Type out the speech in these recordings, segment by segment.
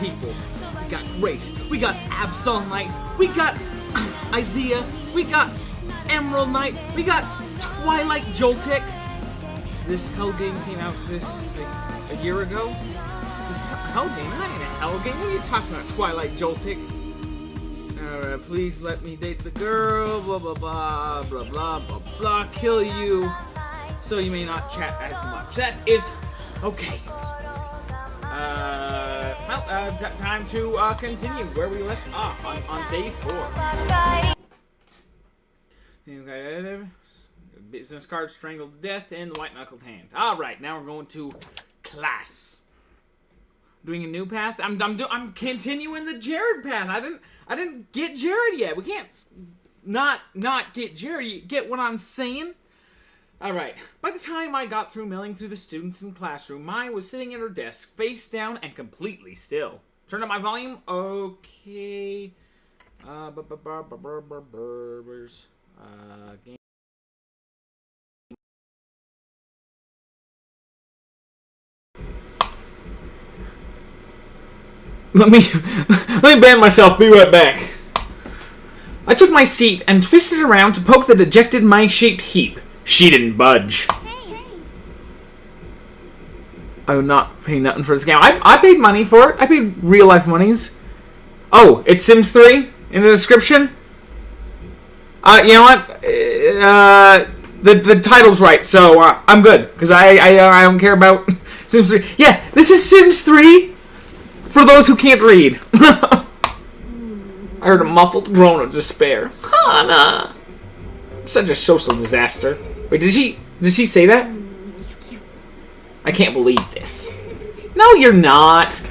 people. We got Grace, we got Absol Knight, we got Isaiah, we got Emerald Knight, we got Twilight Joltik. This Hell game came out a year ago. This Hell game? Not even a Hell game. What are you talking about, Twilight Joltik? Alright, please let me date the girl. Blah blah blah blah blah blah blah. Kill you, so you may not chat as much. That is okay. Time to continue where we left off on day 4. Business card strangled to death in the white knuckled hand. All right, now we're going to class. Doing a new path. I'm continuing the Jared path. I didn't get Jared yet. We can't not get Jared. You get what I'm saying? All right. By the time I got through milling through the students in the classroom, Mai was sitting at her desk, face down and completely still. Turn up my volume. Okay. Game. Let me ban myself. Be right back. I took my seat and twisted around to poke the dejected mice-shaped heap. She didn't budge. I would not pay nothing for this game. I paid money for it. I paid real life monies. Oh, it's Sims 3 in the description. You know what? The title's right, so I'm good because I don't care about Sims 3. Yeah, this is Sims 3. For those who can't read. I heard a muffled groan of despair. Hana! Such a social disaster. Wait, did she say that? I can't believe this. No, you're not.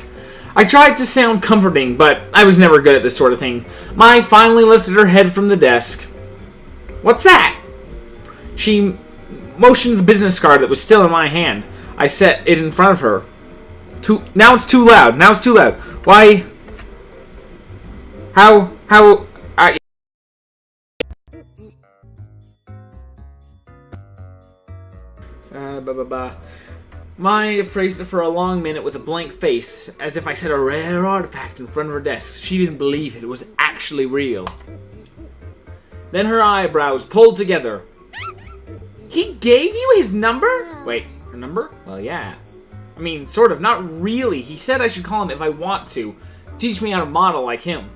I tried to sound comforting, but I was never good at this sort of thing. Mai finally lifted her head from the desk. What's that? She motioned the business card that was still in my hand. I set it in front of her. Now it's too loud. Now it's too loud. Why? How? Mai appraised it for a long minute with a blank face, as if I said a rare artifact in front of her desk. She didn't believe it was actually real. Then her eyebrows pulled together. He gave you his number? Wait, her number? Well, yeah. I mean, sort of. Not really. He said I should call him if I want to. Teach me how to model like him.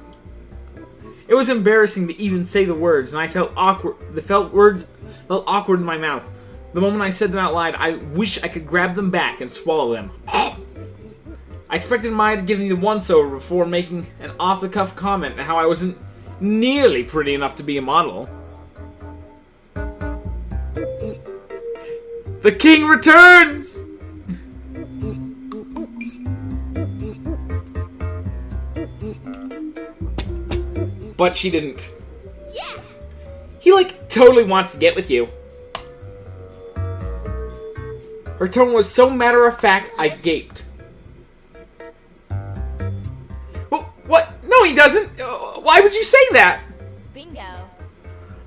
It was embarrassing to even say the words, and I felt awkward. Words felt awkward in my mouth. The moment I said them out loud, I wish I could grab them back and swallow them. I expected Mai to give me the once-over before making an off-the-cuff comment on how I wasn't nearly pretty enough to be a model. The king returns! But she didn't. Yeah. He, like, totally wants to get with you. Her tone was so matter-of-fact, I gaped. Well, what? No, he doesn't. Why would you say that? Bingo.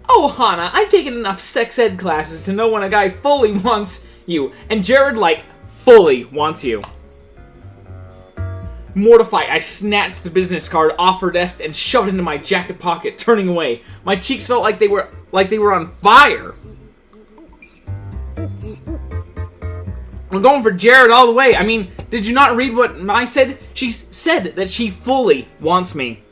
Oh, Hana, I've taken enough sex ed classes to know when a guy fully wants you. And Jared, like, fully wants you. Mortified, I snatched the business card off her desk and shoved it into my jacket pocket, turning away. My cheeks felt like they were on fire. I'm going for Jared all the way. I mean, did you not read what Mai said? She said that she fully wants me.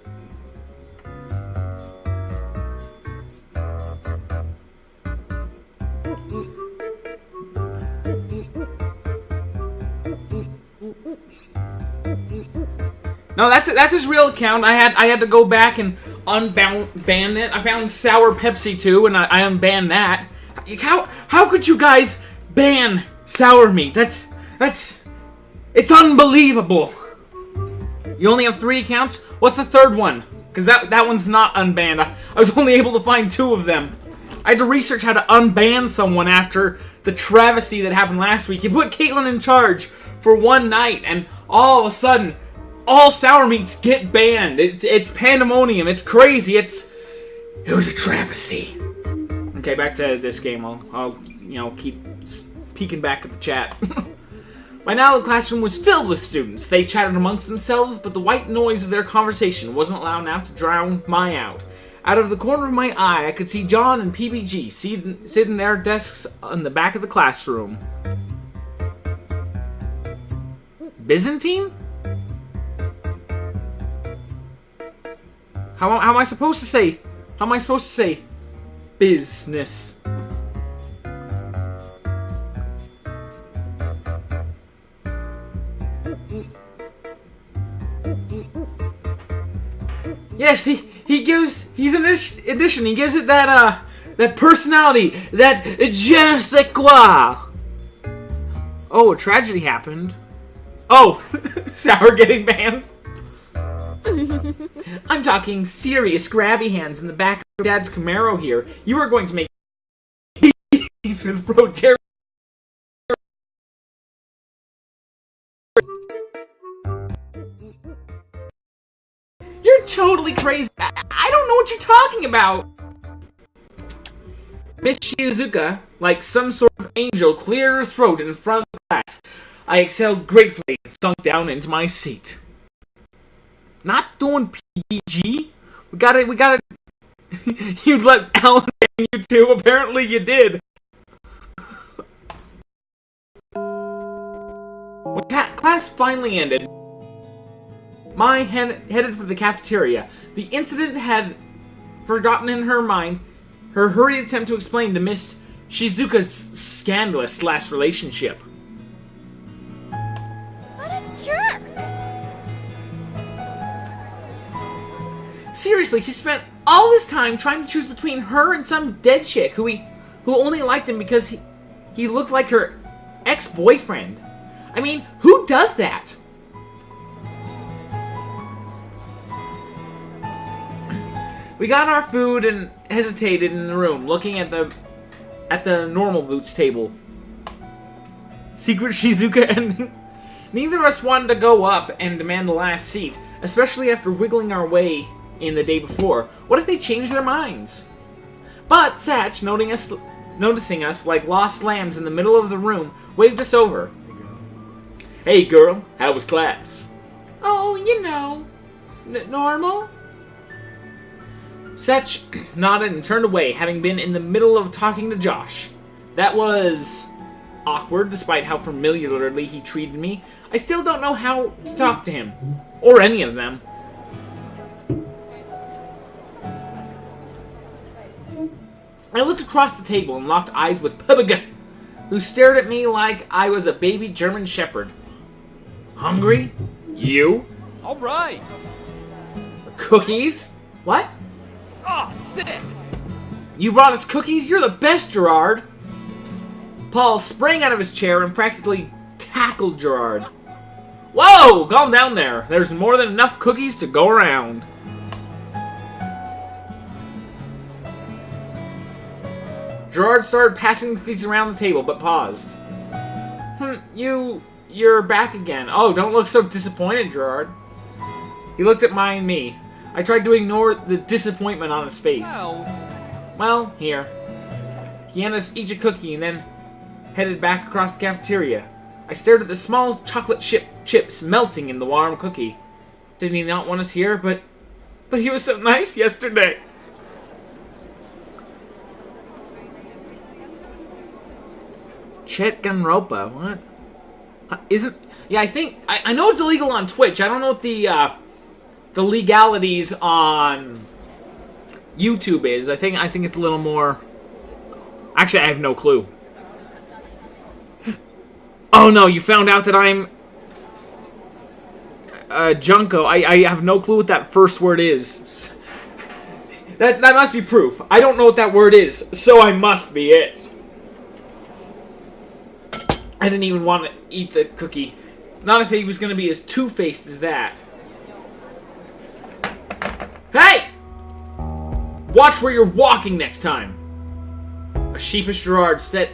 No, that's his real account. I had to go back and ban it. I found Sour Pepsi too, and I unbanned that. How could you guys ban Sour Meat? It's unbelievable. You only have 3 accounts? What's the third one? Because that one's not unbanned. I was only able to find 2 of them. I had to research how to unban someone after the travesty that happened last week. You put Caitlyn in charge for one night, and all of a sudden, all Sour Meats get banned. It's pandemonium. It's crazy. It was a travesty. Okay, back to this game. I'll keep peeking back at the chat. By now, the classroom was filled with students. They chatted amongst themselves, but the white noise of their conversation wasn't loud enough to drown my out. Out of the corner of my eye, I could see John and PBG sitting in their desks on the back of the classroom. Byzantine? How am I supposed to say? How am I supposed to say business? Yes, he's an addition. He gives it that personality, that je ne sais quoi. Oh, a tragedy happened. Oh, Sour getting banned. I'm talking serious grabby hands in the back of Dad's Camaro here. You are going to make peace with Bro Jerry. You're totally crazy. I don't know what you're talking about. Miss Shizuka, like some sort of angel, cleared her throat in front of the class. I exhaled gratefully and sunk down into my seat. Not doing PG? We gotta... You'd let Alan ban you too? Apparently you did. When class finally ended, Mai headed for the cafeteria. The incident had forgotten in her mind her hurried attempt to explain to Miss Shizuka's scandalous last relationship. What a jerk! Seriously, he spent all this time trying to choose between her and some dead chick who only liked him because he looked like her ex-boyfriend. I mean, who does that? We got our food and hesitated in the room, looking at the normal boots table. Secret Shizuka ending. Neither of us wanted to go up and demand the last seat, especially after wiggling our way in the day before. What if they changed their minds? But Satch, noticing us like lost lambs in the middle of the room, waved us over. Hey girl, how was class? Oh, you know, normal. Satch nodded and turned away, having been in the middle of talking to Josh. That was awkward, despite how familiarly he treated me. I still don't know how to talk to him, or any of them. I looked across the table and locked eyes with Pubiga, who stared at me like I was a baby German shepherd. Hungry? You? All right. Cookies? What? Oh, sick. You brought us cookies? You're the best, Gerard! Paul sprang out of his chair and practically tackled Gerard. Whoa! Calm down there. There's more than enough cookies to go around. Gerard started passing the cookies around the table, but paused. You're back again. Oh, don't look so disappointed, Gerard. He looked at Mai and me. I tried to ignore the disappointment on his face. Well, here. He handed us each a cookie and then headed back across the cafeteria. I stared at the small chocolate chips melting in the warm cookie. Didn't he not want us here? But he was so nice yesterday. Chet Ganropa, what? Isn't... Yeah, I know it's illegal on Twitch. I don't know what the legalities on YouTube is. I think it's a little more... Actually, I have no clue. Oh no, you found out that I'm... Junko. I have no clue what that first word is. That must be proof. I don't know what that word is, so I must be it. I didn't even want to eat the cookie. Not if he was going to be as two-faced as that. Hey! Watch where you're walking next time. A sheepish Gerard stood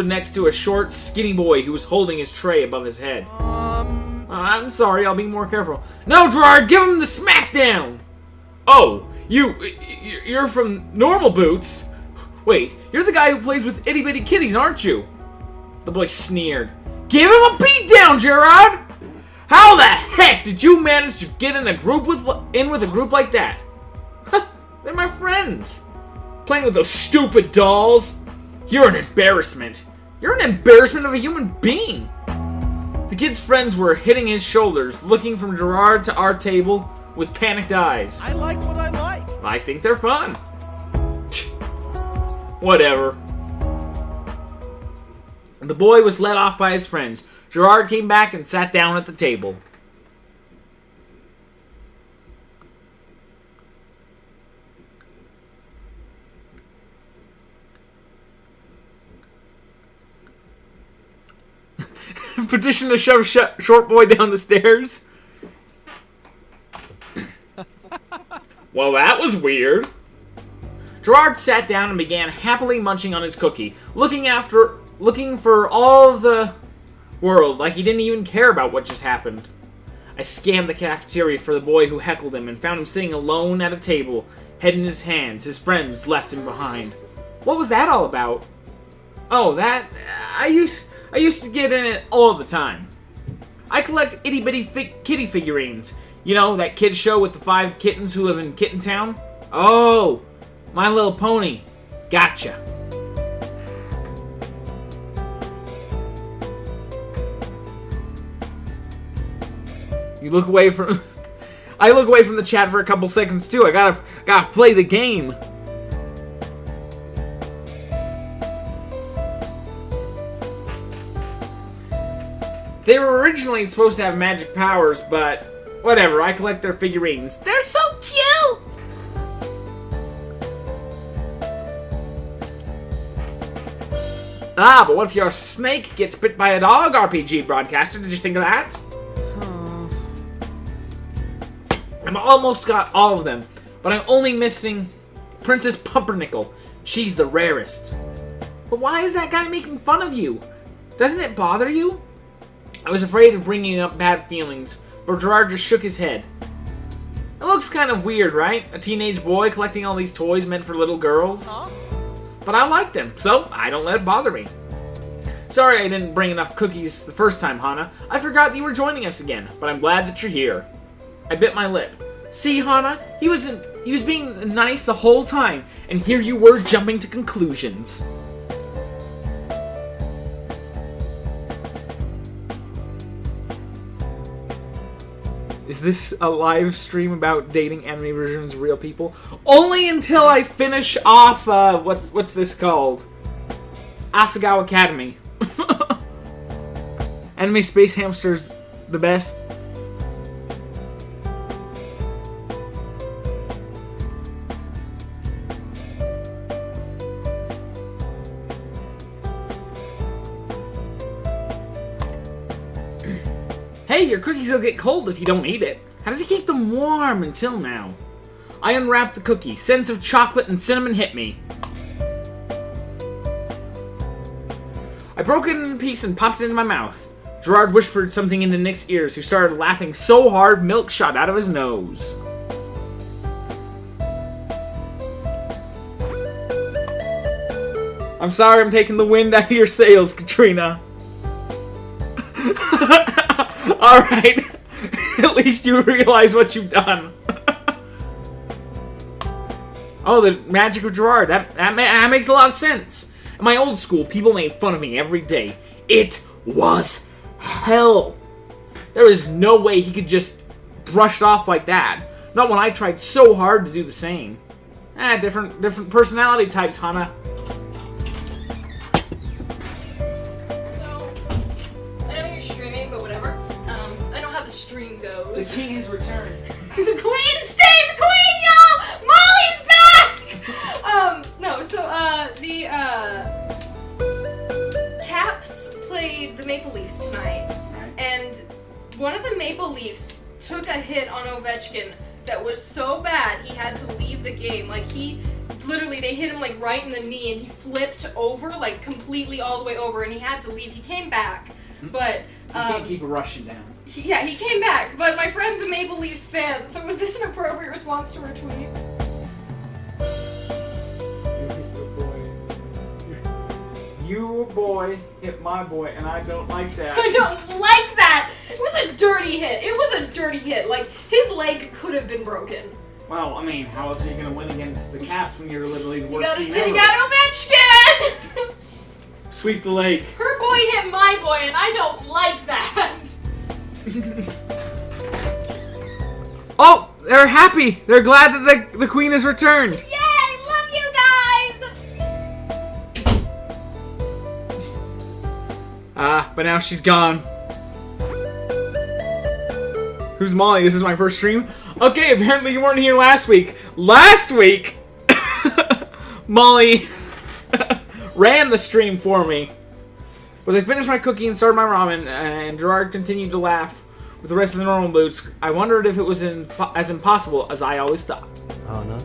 next to a short, skinny boy who was holding his tray above his head. I'm sorry, I'll be more careful. No, Gerard, give him the smackdown! Oh, you're from Normal Boots? Wait, you're the guy who plays with itty-bitty kitties, aren't you? The boy sneered. Give him a beatdown, Gerard! How the heck did you manage to get in a group with a group like that? They're my friends. Playing with those stupid dolls. You're an embarrassment. You're an embarrassment of a human being. The kid's friends were hitting his shoulders, looking from Gerard to our table with panicked eyes. I like what I like. I think they're fun. Whatever. The boy was led off by his friends. Gerard came back and sat down at the table. Petition to shove short boy down the stairs. Well, that was weird. Gerard sat down and began happily munching on his cookie, looking for all of the world like he didn't even care about what just happened. I scanned the cafeteria for the boy who heckled him and found him sitting alone at a table, head in his hands. His friends left him behind. What was that all about? Oh, that... I used to get in it all the time. I collect itty-bitty kitty figurines. You know, that kid show with the 5 kittens who live in Kitten Town? Oh, My Little Pony. Gotcha. You look away from... I look away from the chat for a couple seconds too. I gotta play the game. They were originally supposed to have magic powers, but whatever, I collect their figurines. They're so cute! Ah, but what if your snake gets bit by a dog, RPG broadcaster? Did you think of that? I've almost got all of them, but I'm only missing Princess Pumpernickel. She's the rarest. But why is that guy making fun of you? Doesn't it bother you? I was afraid of bringing up bad feelings, but Gerard just shook his head. It looks kind of weird, right? A teenage boy collecting all these toys meant for little girls. Huh? But I like them, so I don't let it bother me. Sorry I didn't bring enough cookies the first time, Hana. I forgot that you were joining us again, but I'm glad that you're here. I bit my lip. See, Hana? He was being nice the whole time, and here you were jumping to conclusions. Is this a live stream about dating anime versions of real people? Only until I finish off, what's this called? Asagao Academy. Anime Space Hamster's the best. Hey, your cookies will get cold if you don't eat it. How does he keep them warm until now? I unwrapped the cookie. Scents of chocolate and cinnamon hit me. I broke it in a piece and popped it in my mouth. Gerard whispered something into Nick's ears, who started laughing so hard milk shot out of his nose. I'm sorry I'm taking the wind out of your sails, Katrina. Alright. At least you realize what you've done. Oh, the magic of Gerard. That makes a lot of sense. In my old school, people made fun of me every day. It was hell. There was no way he could just brush it off like that. Not when I tried so hard to do the same. Different personality types, Hana. Stream goes. The king has returned. The queen stays queen, y'all! Molly's back! No, so, the, Caps played the Maple Leafs tonight, and one of the Maple Leafs took a hit on Ovechkin that was so bad he had to leave the game. Like, literally, they hit him, like, right in the knee, and he flipped over, like, completely all the way over, and he had to leave. He came back, but, you can't keep a Russian down. Yeah, he came back, but my friend's a Maple Leafs fan, so was this an appropriate response to her tweet? You boy hit my boy, and I don't like that. I don't like that! It was a dirty hit. It was a dirty hit. Like, his leg could have been broken. Well, I mean, how else are you going to win against the Caps when you're literally the worst team You ever? got Ovechkin! Sweep the leg. Her boy hit my boy, and I don't like that. Oh, they're happy. They're glad that the queen has returned. Yay! Love you guys! But now she's gone. Who's Molly? This is my first stream. Okay, apparently you weren't here last week. Last week, Molly ran the stream for me. As I finished my cookie and started my ramen, and Gerard continued to laugh with the rest of the normal boots, I wondered if it was as impossible as I always thought. Anna?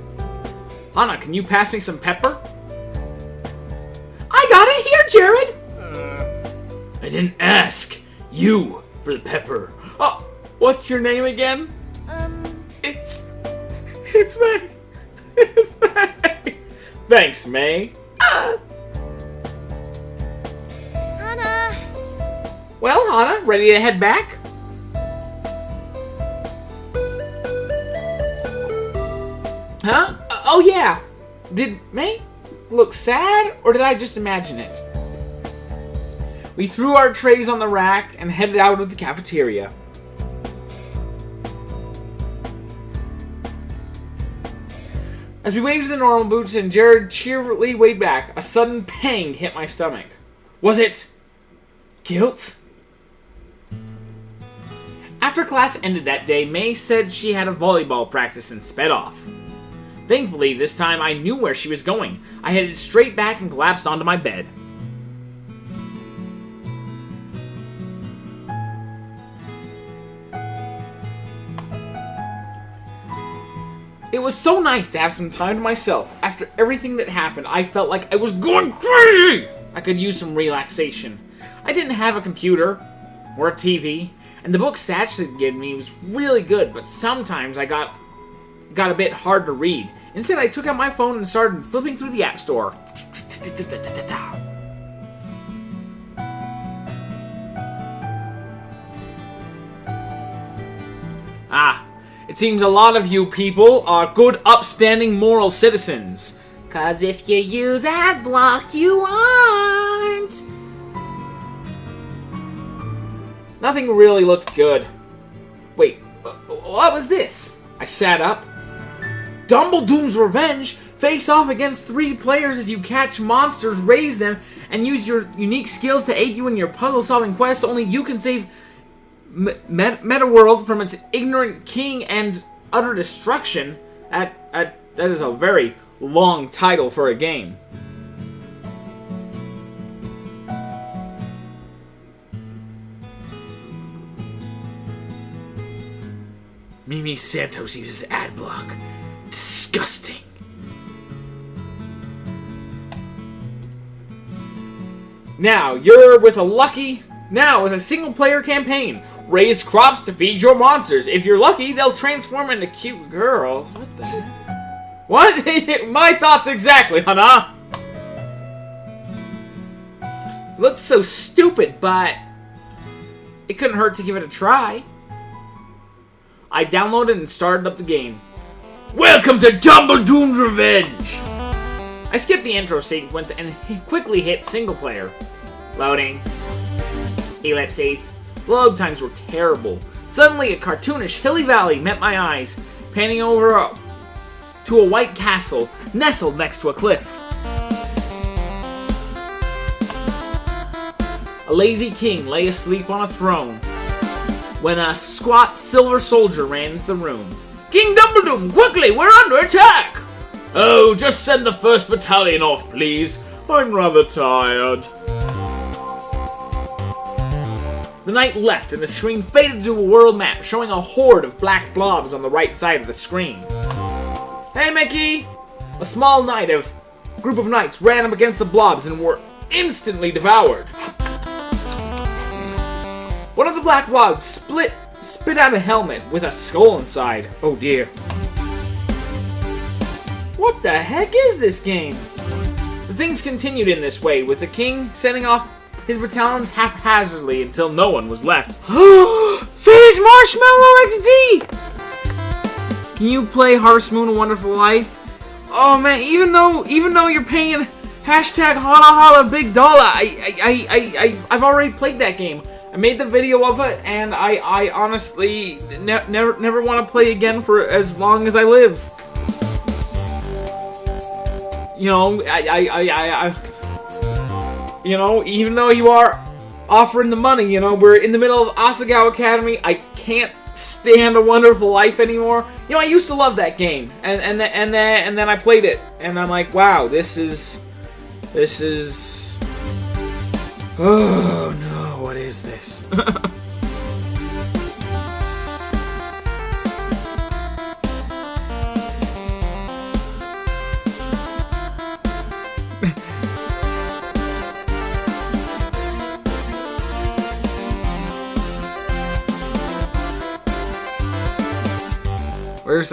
Anna, can you pass me some pepper? I got it here, Jared! I didn't ask you for the pepper. Oh, what's your name again? It's May. It's May. Thanks, May. Hannah! Well, Hannah, ready to head back? Huh? Oh, yeah. Did May look sad, or did I just imagine it? We threw our trays on the rack and headed out of the cafeteria. As we waved to the normal boots and Jared cheerfully waved back, a sudden pang hit my stomach. Was it guilt? After class ended that day, May said she had a volleyball practice and sped off. Thankfully, this time I knew where she was going. I headed straight back and collapsed onto my bed. It was so nice to have some time to myself. After everything that happened, I felt like I was going crazy! I could use some relaxation. I didn't have a computer or a TV, and the book Satch had given me was really good, but sometimes I got a bit hard to read. Instead, I took out my phone and started flipping through the App Store. It seems a lot of you people are good, upstanding, moral citizens. 'Cause if you use Adblock, you aren't. Nothing really looked good. Wait, what was this? I sat up. Dumbledoom's Revenge? Face off against 3 players as you catch monsters, raise them, and use your unique skills to aid you in your puzzle-solving quest. Only you can save Meta-World from its ignorant king and utter destruction. That is a very long title for a game. Mimi Santos uses Adblock. Disgusting. Now with a single-player campaign. Raise crops to feed your monsters. If you're lucky, they'll transform into cute girls. What the heck? What? My thoughts exactly, Hannah. Looks so stupid, but it couldn't hurt to give it a try. I downloaded and started up the game. Welcome to Dumbledoom's Revenge! I skipped the intro sequence and quickly hit single player. Loading. Ellipses. Load times were terrible. Suddenly, a cartoonish hilly valley met my eyes, panning over to a white castle nestled next to a cliff. A lazy king lay asleep on a throne when a squat silver soldier ran into the room. King Dumbledoom, quickly, we're under attack! Oh, just send the first battalion off, please. I'm rather tired. The knight left, and the screen faded to a world map showing a horde of black blobs on the right side of the screen. Hey, Mickey! A small group of knights ran up against the blobs and were instantly devoured. One of the black blobs spit out a helmet with a skull inside. Oh dear. What the heck is this game? The things continued in this way, with the king sending off his battalions haphazardly until no one was left. Phase Marshmallow XD! Can you play Harvest Moon: A Wonderful Life? Oh man, even though you're paying hashtag holla holla big dollar, I've already played that game. I made the video of it, and I honestly never want to play again for as long as I live. You know, you know, even though you are offering the money, you know, we're in the middle of Asagao Academy. I can't stand A Wonderful Life anymore. You know, I used to love that game, and then I played it, and I'm like, wow, this is. Oh no, what is this?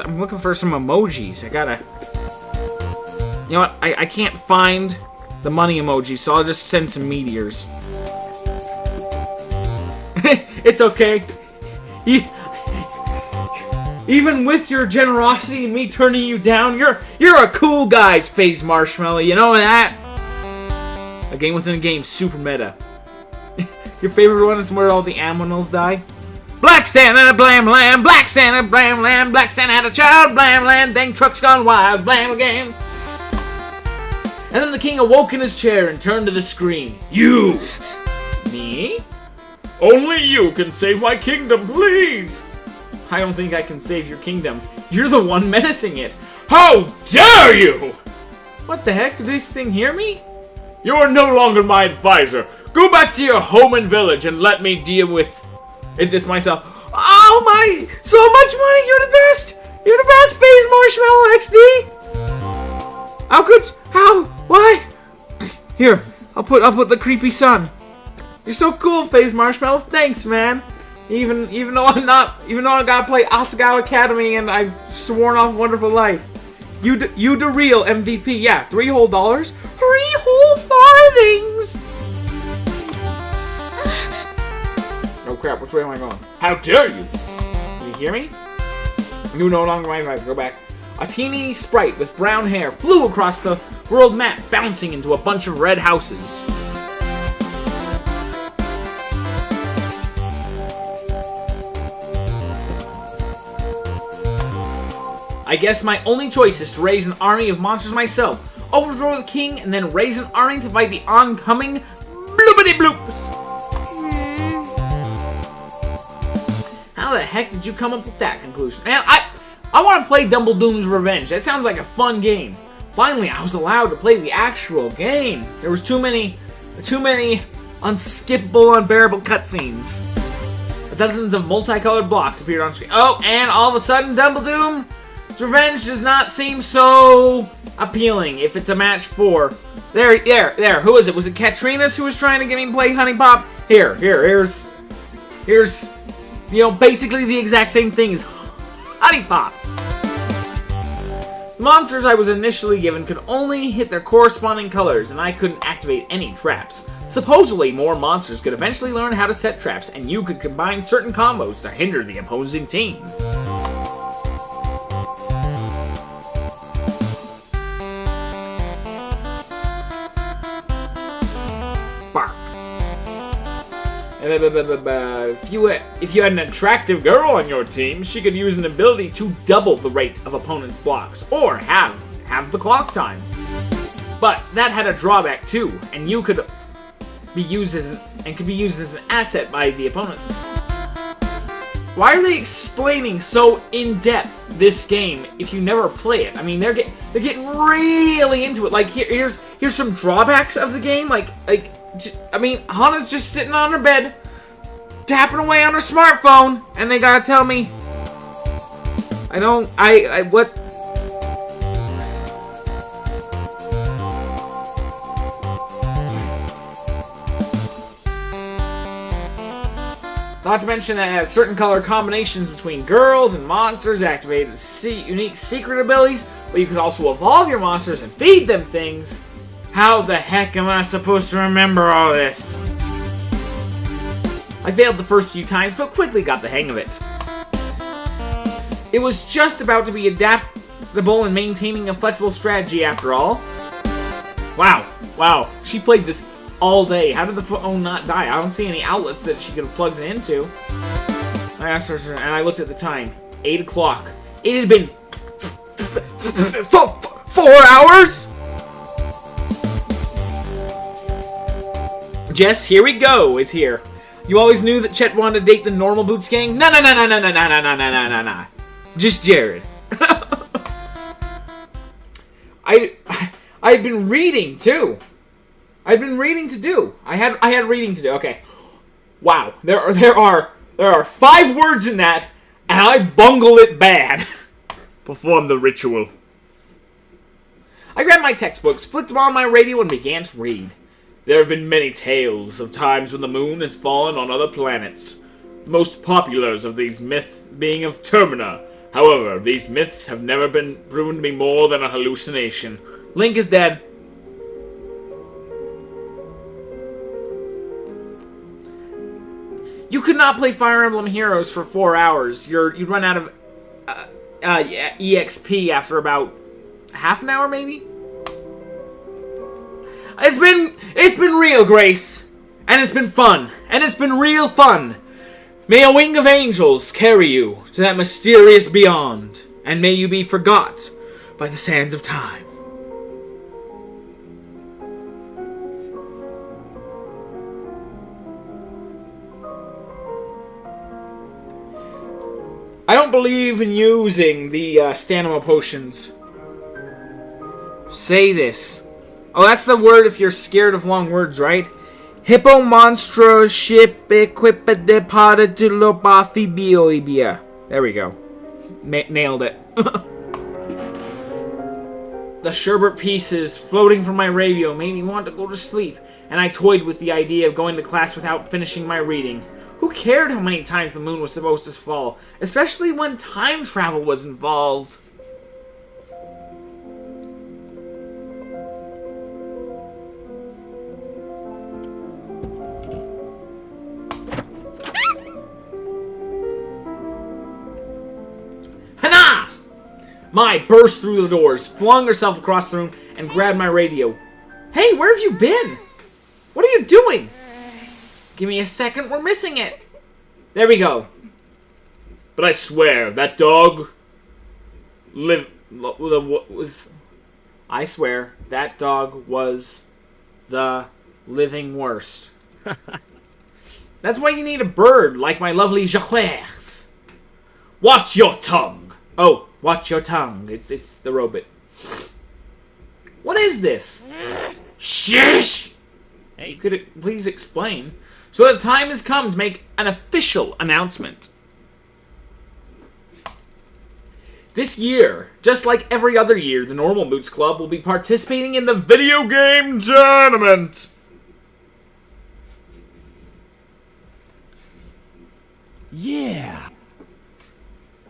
I'm looking for some emojis. I gotta... You know what? I can't find the money emoji, so I'll just send some meteors. It's okay. Even with your generosity and me turning you down, you're a cool guy, Phase Marshmallow. You know that? A game within a game, super meta. Your favorite one is where all the animals die? Black Santa, blam lamb, Black Santa, blam lamb, Black Santa had a child, blam lamb, dang truck's gone wild, blam again. And then the king awoke in his chair and turned to the screen. You! Me? Only you can save my kingdom, please! I don't think I can save your kingdom. You're the one menacing it. How dare you! What the heck? Did this thing hear me? You are no longer my advisor. Go back to your home and village and let me deal with this myself. Oh my! So much money! You're the best! You're the best, Phase Marshmallow XD! How could... How? Why? Here, I'll put the creepy sun. You're so cool, Phase Marshmallow. Thanks, man. Even though I gotta play Asagao Academy and I've sworn off Wonderful Life. You the real MVP. Yeah, $3 whole. 3 whole farthings! Oh crap, which way am I going? How dare you! Can you hear me? You no longer my advisor. Go back. A teeny sprite with brown hair flew across the world map, bouncing into a bunch of red houses. I guess my only choice is to raise an army of monsters myself, overthrow the king, and then raise an army to fight the oncoming bloopity bloops. How the heck did you come up with that conclusion? Man, I want to play Dumbledoom's Revenge. That sounds like a fun game. Finally, I was allowed to play the actual game. There was too many unskippable, unbearable cutscenes. Dozens of multicolored blocks appeared on screen. Oh, and all of a sudden, Dumbledoom's Revenge does not seem so appealing if it's a match 4. There. Who is it? Was it Katrina's who was trying to get me to play Honey Pop? Here's, you know, basically the exact same thing as Honey Pop. The monsters I was initially given could only hit their corresponding colors, and I couldn't activate any traps. Supposedly, more monsters could eventually learn how to set traps, and you could combine certain combos to hinder the opposing team. Bark. If you had an attractive girl on your team, she could use an ability to double the rate of opponents' blocks, or have the clock time. But that had a drawback too, and you could be used as an asset by the opponent. Why are they explaining so in depth this game if you never play it? I mean, they're getting really into it. Like here's some drawbacks of the game. I mean, Hana's just sitting on her bed, tapping away on her smartphone, and they gotta tell me. What? Not to mention that it has certain color combinations between girls and monsters, activated unique secret abilities, but you can also evolve your monsters and feed them things. How the heck am I supposed to remember all this? I failed the first few times, but quickly got the hang of it. It was just about to be adaptable and maintaining a flexible strategy after all. Wow, she played this all day. How did the phone not die? I don't see any outlets that she could have plugged it into. I asked her, and I looked at the time. 8 o'clock. It had been 4 hours? Jess, here we go, is here. You always knew that Chet wanted to date the normal Boots gang? No. Just Jared. I've been reading too. I've been reading to do. I had reading to do. Okay. Wow. There are 5 words in that, and I bungle it bad. Perform the ritual. I grabbed my textbooks, flicked them on my radio, and began to read. There have been many tales of times when the moon has fallen on other planets. The most popular of these myths being of Termina. However, these myths have never been proven to be more than a hallucination. Link is dead. You could not play Fire Emblem Heroes for 4 hours. You'd run out of EXP after about half an hour, maybe? It's been real, Grace. And it's been fun. And it's been real fun. May a wing of angels carry you to that mysterious beyond. And may you be forgot by the sands of time. I don't believe in using the stamina potions. Say this. Oh, that's the word if you're scared of long words, right? Hippo monstro ship equipa depada to lopafibioibia. There we go. Nailed it. The sherbet pieces floating from my radio made me want to go to sleep, and I toyed with the idea of going to class without finishing my reading. Who cared how many times the moon was supposed to fall, especially when time travel was involved? Hana! Mai burst through the doors, flung herself across the room, and grabbed my radio. Hey, where have you been? What are you doing? Give me a second, we're missing it. There we go. But I swear, that dog I swear, that dog was the living worst. That's why you need a bird like my lovely Jacques. Watch your tongue. Oh, watch your tongue. It's the robot. What is this? Shush! Hey, could it please explain? So the time has come to make an official announcement. This year, just like every other year, the Normal Boots Club will be participating in the video game tournament. Yeah.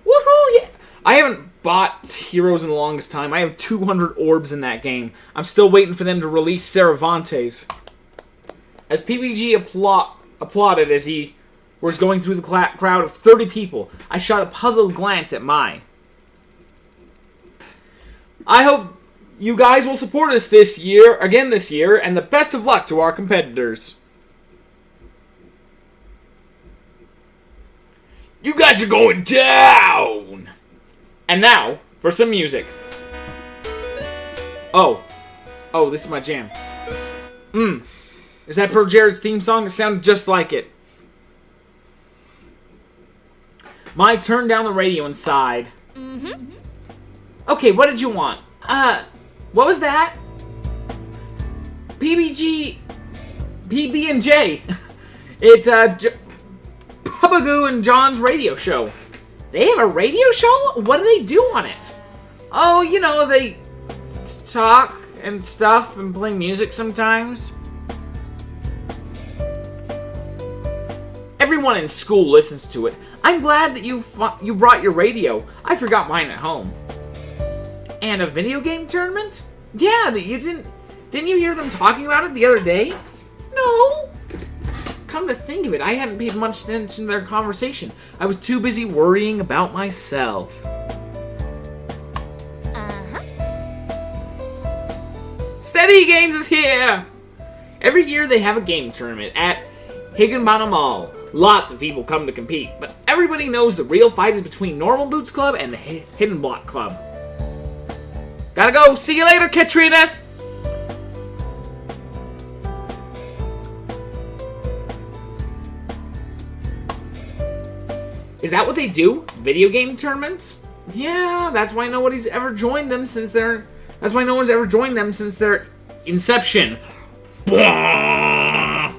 Woohoo! Yeah. I haven't bought Heroes in the longest time. I have 200 orbs in that game. I'm still waiting for them to release Cervantes. As PBG applauded as he was going through the crowd of 30 people, I shot a puzzled glance at Mai. I hope you guys will support us this year, and the best of luck to our competitors. You guys are going down! And now, for some music. Oh, this is my jam. Is that Pro Jared's theme song? It sounded just like it. Mai turned down the radio and sighed. Okay, what did you want? What was that? PB&J. It's, Pubagoo and John's radio show. They have a radio show? What do they do on it? Oh, you know, they talk and stuff and play music sometimes. Everyone in school listens to it. I'm glad that you brought your radio. I forgot mine at home. And a video game tournament? Yeah, you Didn't you hear them talking about it the other day? No. Come to think of it, I hadn't paid much attention to their conversation. I was too busy worrying about myself. Steady Games is here! Every year they have a game tournament at Higginbottom Mall. Lots of people come to compete, but everybody knows the real fight is between Normal Boots Club and the Hidden Block Club. Gotta go! See you later, Katrinas! Is that what they do? Video game tournaments? Yeah, that's why nobody's ever joined them since their... That's why no one's ever joined them since their inception. Wow.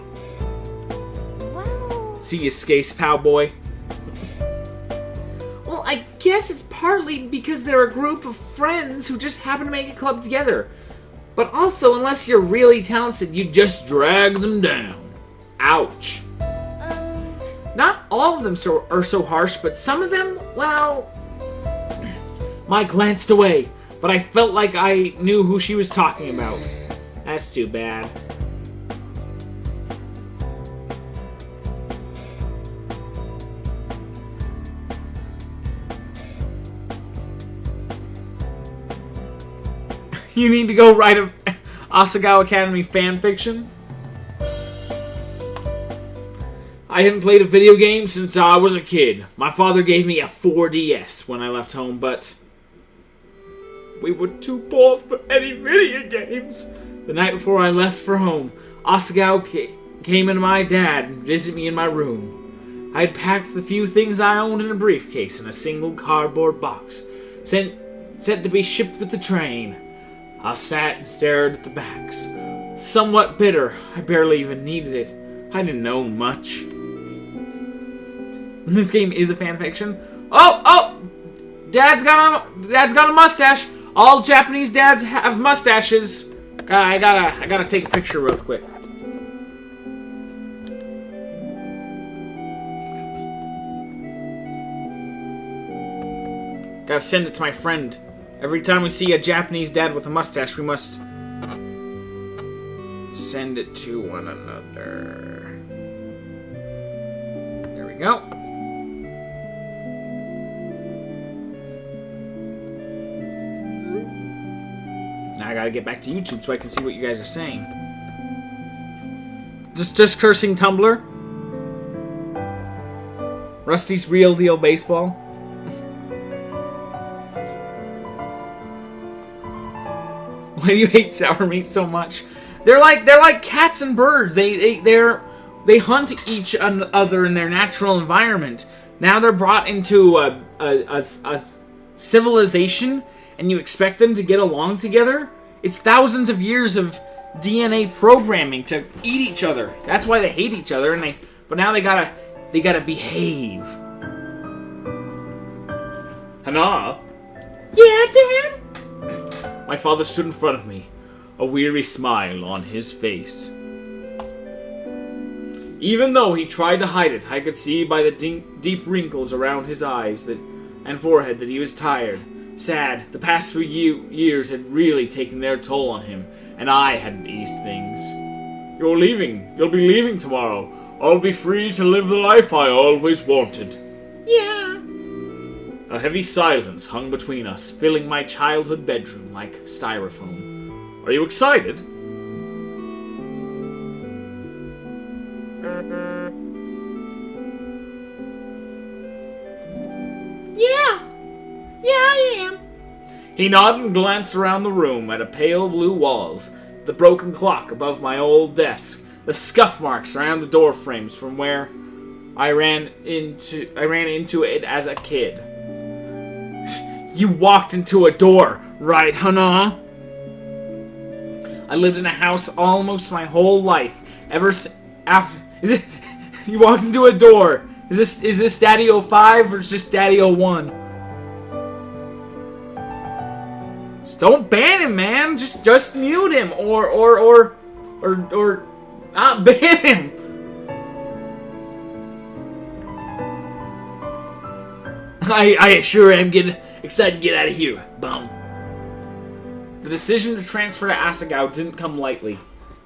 See you, Skace Powboy. Well, I guess it's partly because they're a group of friends who just happen to make a club together. But also, unless you're really talented, you just drag them down. Ouch. Not all of them are so harsh, but some of them, well... Mike glanced away, but I felt like I knew who she was talking about. That's too bad. You need to go write a Asagao Academy fanfiction? I hadn't played a video game since I was a kid. My father gave me a 4DS when I left home, but we were too poor for any video games. The night before I left for home, Asagao came into my dad and visited me in my room. I had packed the few things I owned in a briefcase in a single cardboard box, sent to be shipped with the train. I sat and stared at the bags. Somewhat bitter, I barely even needed it. I didn't know much. This game is a fanfiction. Oh! Dad's got a mustache. All Japanese dads have mustaches. I gotta take a picture real quick. Gotta send it to my friend. Every time we see a Japanese dad with a mustache, we must send it to one another. There we go. Now I gotta get back to YouTube so I can see what you guys are saying. Just cursing Tumblr. Rusty's Real Deal Baseball. Why do you hate sour meat so much? They're like cats and birds. They hunt each other in their natural environment. Now they're brought into a civilization, and you expect them to get along together? It's thousands of years of DNA programming to eat each other. That's why they hate each other, but now they gotta behave. Hana? Yeah, Dad? My father stood in front of me, a weary smile on his face. Even though he tried to hide it, I could see by the deep wrinkles around his eyes and forehead that he was tired, sad. The past few years had really taken their toll on him, and I hadn't eased things. You're leaving. You'll be leaving tomorrow. I'll be free to live the life I always wanted. Yeah. A heavy silence hung between us, filling my childhood bedroom like styrofoam. Are you excited? Yeah, I am. He nodded and glanced around the room at the pale blue walls, the broken clock above my old desk, the scuff marks around the door frames from where I ran into it as a kid. You walked into a door, right, Hana? I lived in a house almost my whole life. You walked into a door. Is this Daddy 05 or just Daddy 01? Just don't ban him, man. Just mute him or not ban him. I sure am getting excited to get out of here, bum. The decision to transfer to Asagao didn't come lightly.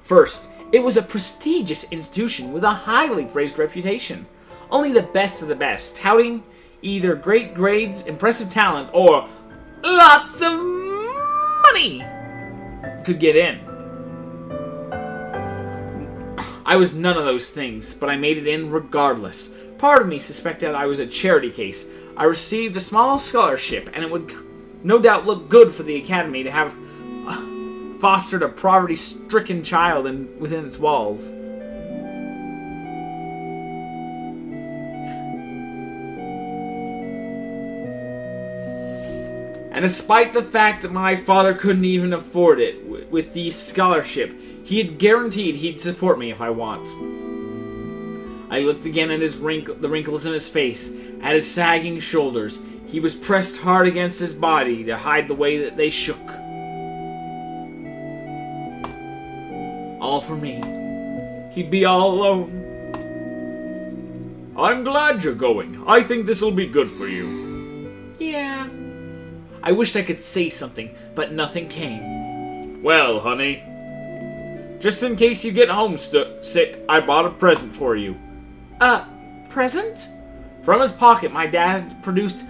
First, it was a prestigious institution with a highly praised reputation. Only the best of the best, touting either great grades, impressive talent, or lots of money, could get in. I was none of those things, but I made it in regardless. Part of me suspected I was a charity case. I received a small scholarship, and it would no doubt look good for the academy to have fostered a poverty-stricken child within its walls. And despite the fact that my father couldn't even afford it with the scholarship, he had guaranteed he'd support me if I want. I looked again at the wrinkles in his face, at his sagging shoulders. He was pressed hard against his body to hide the way that they shook. All for me. He'd be all alone. I'm glad you're going. I think this'll be good for you. Yeah. I wished I could say something, but nothing came. Well, honey, just in case you get homesick, I bought a present for you. Present? From his pocket, my dad produced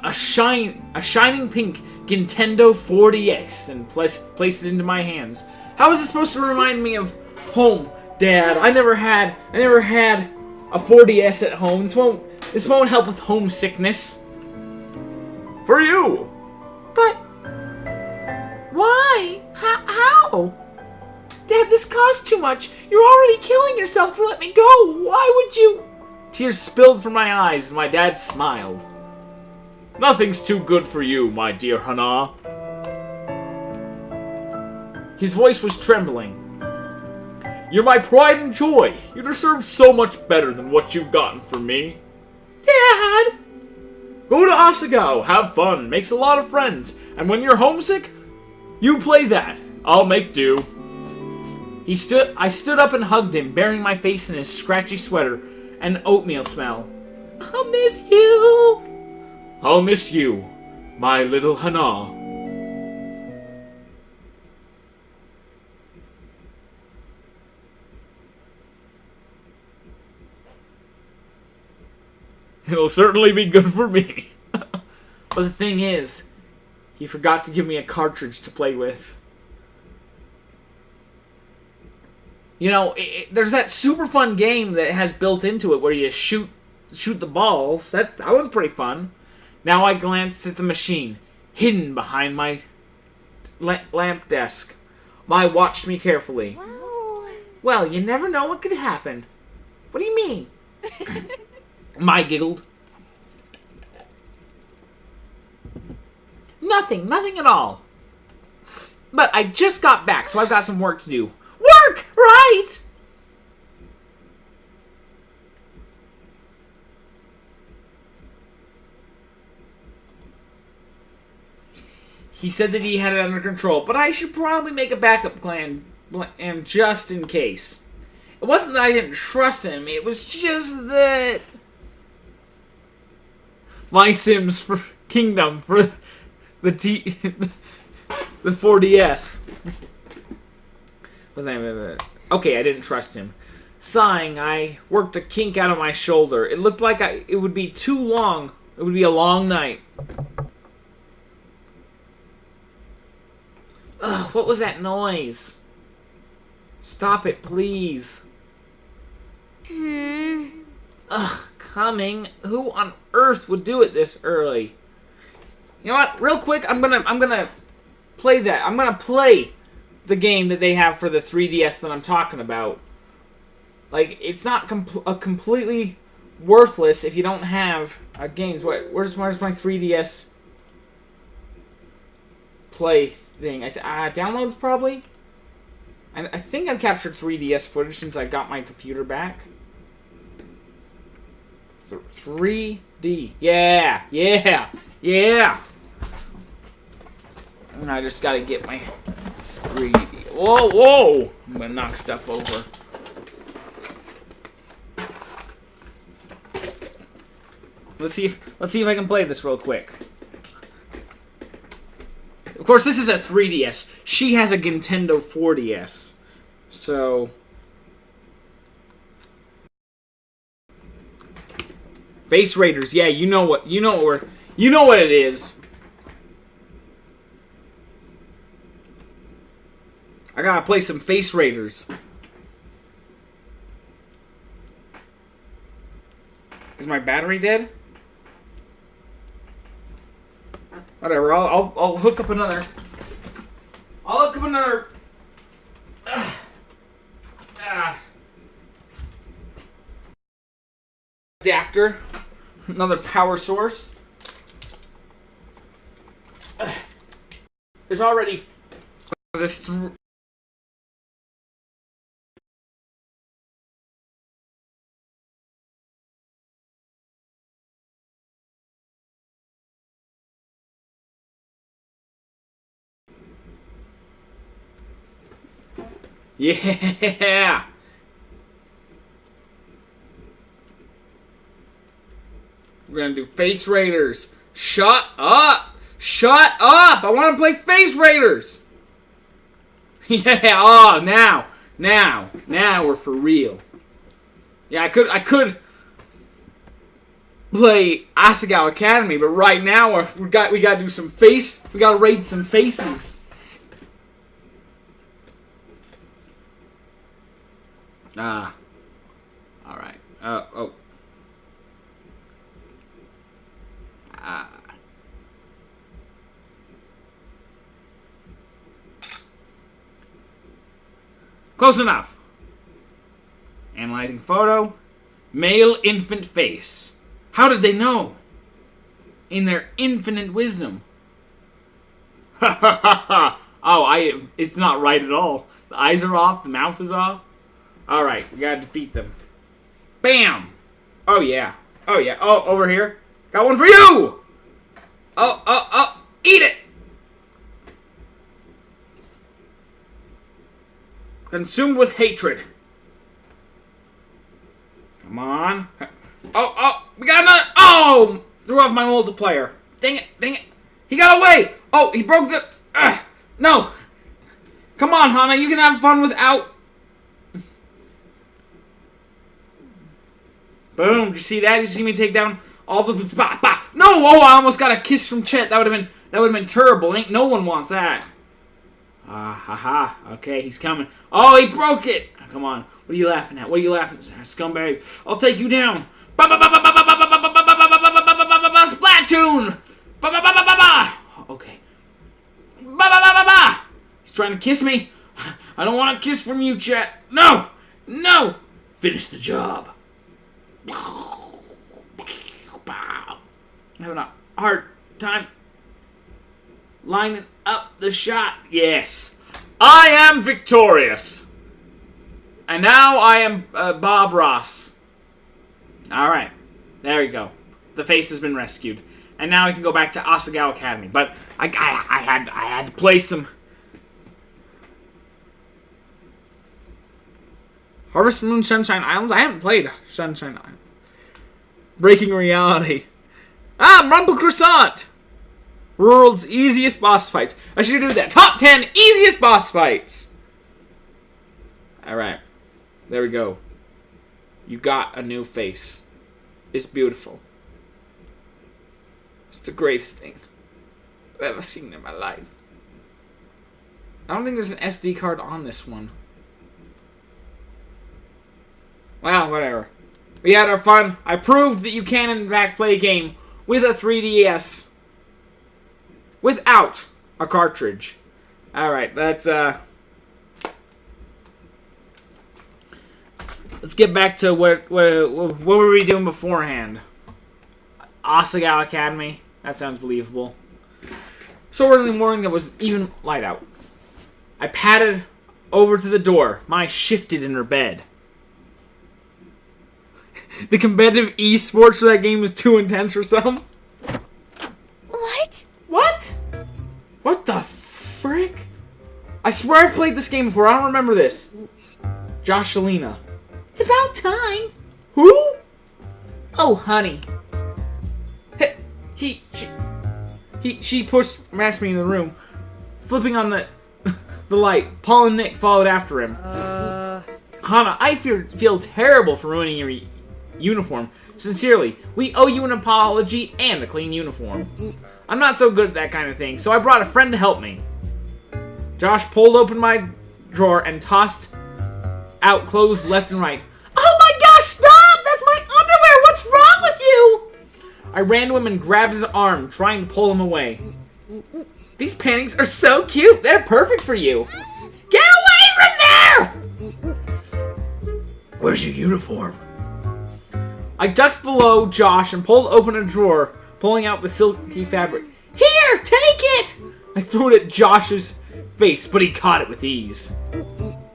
a shining pink Nintendo 4DS and placed it into my hands. How is it supposed to remind me of home, Dad? I never had a 4DS at home. This won't help with homesickness. For you. But why? How? Dad, this costs too much. You're already killing yourself to let me go. Why would you? Tears spilled from my eyes, and my dad smiled. Nothing's too good for you, my dear Hana. His voice was trembling. You're my pride and joy. You deserve so much better than what you've gotten from me. Dad! Go to Asagao, have fun, makes a lot of friends, and when you're homesick, you play that. I'll make do. I stood up and hugged him, burying my face in his scratchy sweater and oatmeal smell. I'll miss you. I'll miss you, my little Hana. It'll certainly be good for me. But the thing is, he forgot to give me a cartridge to play with. You know, there's that super fun game that has built into it where you shoot the balls. That was pretty fun. Now I glanced at the machine, hidden behind my lamp desk. Mai watched me carefully. Wow. Well, you never know what could happen. What do you mean? Mai giggled. Nothing at all. But I just got back, so I've got some work to do. Work, right? He said that he had it under control, but I should probably make a backup plan just in case. It wasn't that I didn't trust him, it was just that my Sims for Kingdom for the 4DS. What's the name of it? Okay, I didn't trust him. Sighing, I worked a kink out of my shoulder. It looked like it would be too long. It would be a long night. Ugh, what was that noise? Stop it, please. Ugh, coming. Who on earth would do it this early? You know what? Real quick, I'm gonna play that. I'm gonna play the game that they have for the 3DS that I'm talking about. Like, it's not completely worthless if you don't have games. Where's my 3DS play thing? Downloads probably. I think I've captured 3DS footage since I got my computer back. 3D. Yeah. And I just gotta get my 3D. Whoa! I'm gonna knock stuff over. Let's see if I can play this real quick. Of course, this is a 3DS. She has a Nintendo 4DS. So... Face Raiders, yeah, you know what it is. I gotta play some Face Raiders. Is my battery dead? Whatever. I'll hook up another. I'll hook up another. Adapter. Another power source. There's already this. Yeah! We're gonna do Face Raiders. Shut up! Shut up! I want to play Face Raiders! Yeah, oh, now we're for real. Yeah, I could play Asagao Academy, but right now we gotta do some face. We gotta raid some faces. Ah. Alright. Oh. Close enough. Analyzing photo. Male infant face. How did they know? In their infinite wisdom. Ha ha ha ha. Oh, it's not right at all. The eyes are off, the mouth is off. Alright, we gotta defeat them. Bam! Oh yeah. Oh yeah. Oh, over here. Got one for you! Oh. Eat it! Consumed with hatred. Come on. Oh, we got another. Oh! Threw off my multiplayer. Dang it. He got away! Oh, he broke the. No! Come on, Hana, you can have fun without. Boom! Did you see that? Did you see me take down all the... No! Oh, I almost got a kiss from Chet. That would have been terrible. Ain't no one wants that. Haha. Okay, he's coming. Oh, he broke it! Oh, come on. What are you laughing at? What are you laughing at, scumbag? I'll take you down. Splatoon! Okay. He's trying to kiss me. I don't want a kiss from you, Chet. No! Finish the job. I'm having a hard time lining up the shot. Yes. I am victorious. And now I am Bob Ross. Alright. There we go. The face has been rescued. And now I can go back to Asagao Academy. But I had to play some Harvest Moon Sunshine Islands? I haven't played Sunshine Island. Breaking Reality. Rumble Croissant! World's easiest boss fights. I should do that. Top 10 easiest boss fights. Alright. There we go. You got a new face. It's beautiful. It's the greatest thing I've ever seen in my life. I don't think there's an SD card on this one. Well, whatever. We had our fun. I proved that you can, in fact, play a game with a 3DS without a cartridge. Alright, let's get back to what were we doing beforehand? Asagao Academy. That sounds believable. So early in the morning that was even light out. I padded over to the door. Mai shifted in her bed. The competitive esports for that game was too intense for some. What? What? What the frick? I swear I've played this game before. I don't remember this. Joshalina. It's about time. Who? Oh, honey. She pushed me in the room. flipping on the light. Paul and Nick followed after him. Hana, I feel terrible for ruining your uniform. Sincerely, we owe you an apology and a clean uniform. I'm not so good at that kind of thing, so I brought a friend to help me. Josh pulled open my drawer and tossed out clothes left and right. Oh my gosh, stop! That's my underwear! What's wrong with you? I ran to him and grabbed his arm, trying to pull him away. These panties are so cute! They're perfect for you! Get away from there! Where's your uniform? I ducked below Josh and pulled open a drawer, pulling out the silky fabric. Here, take it! I threw it at Josh's face, but he caught it with ease.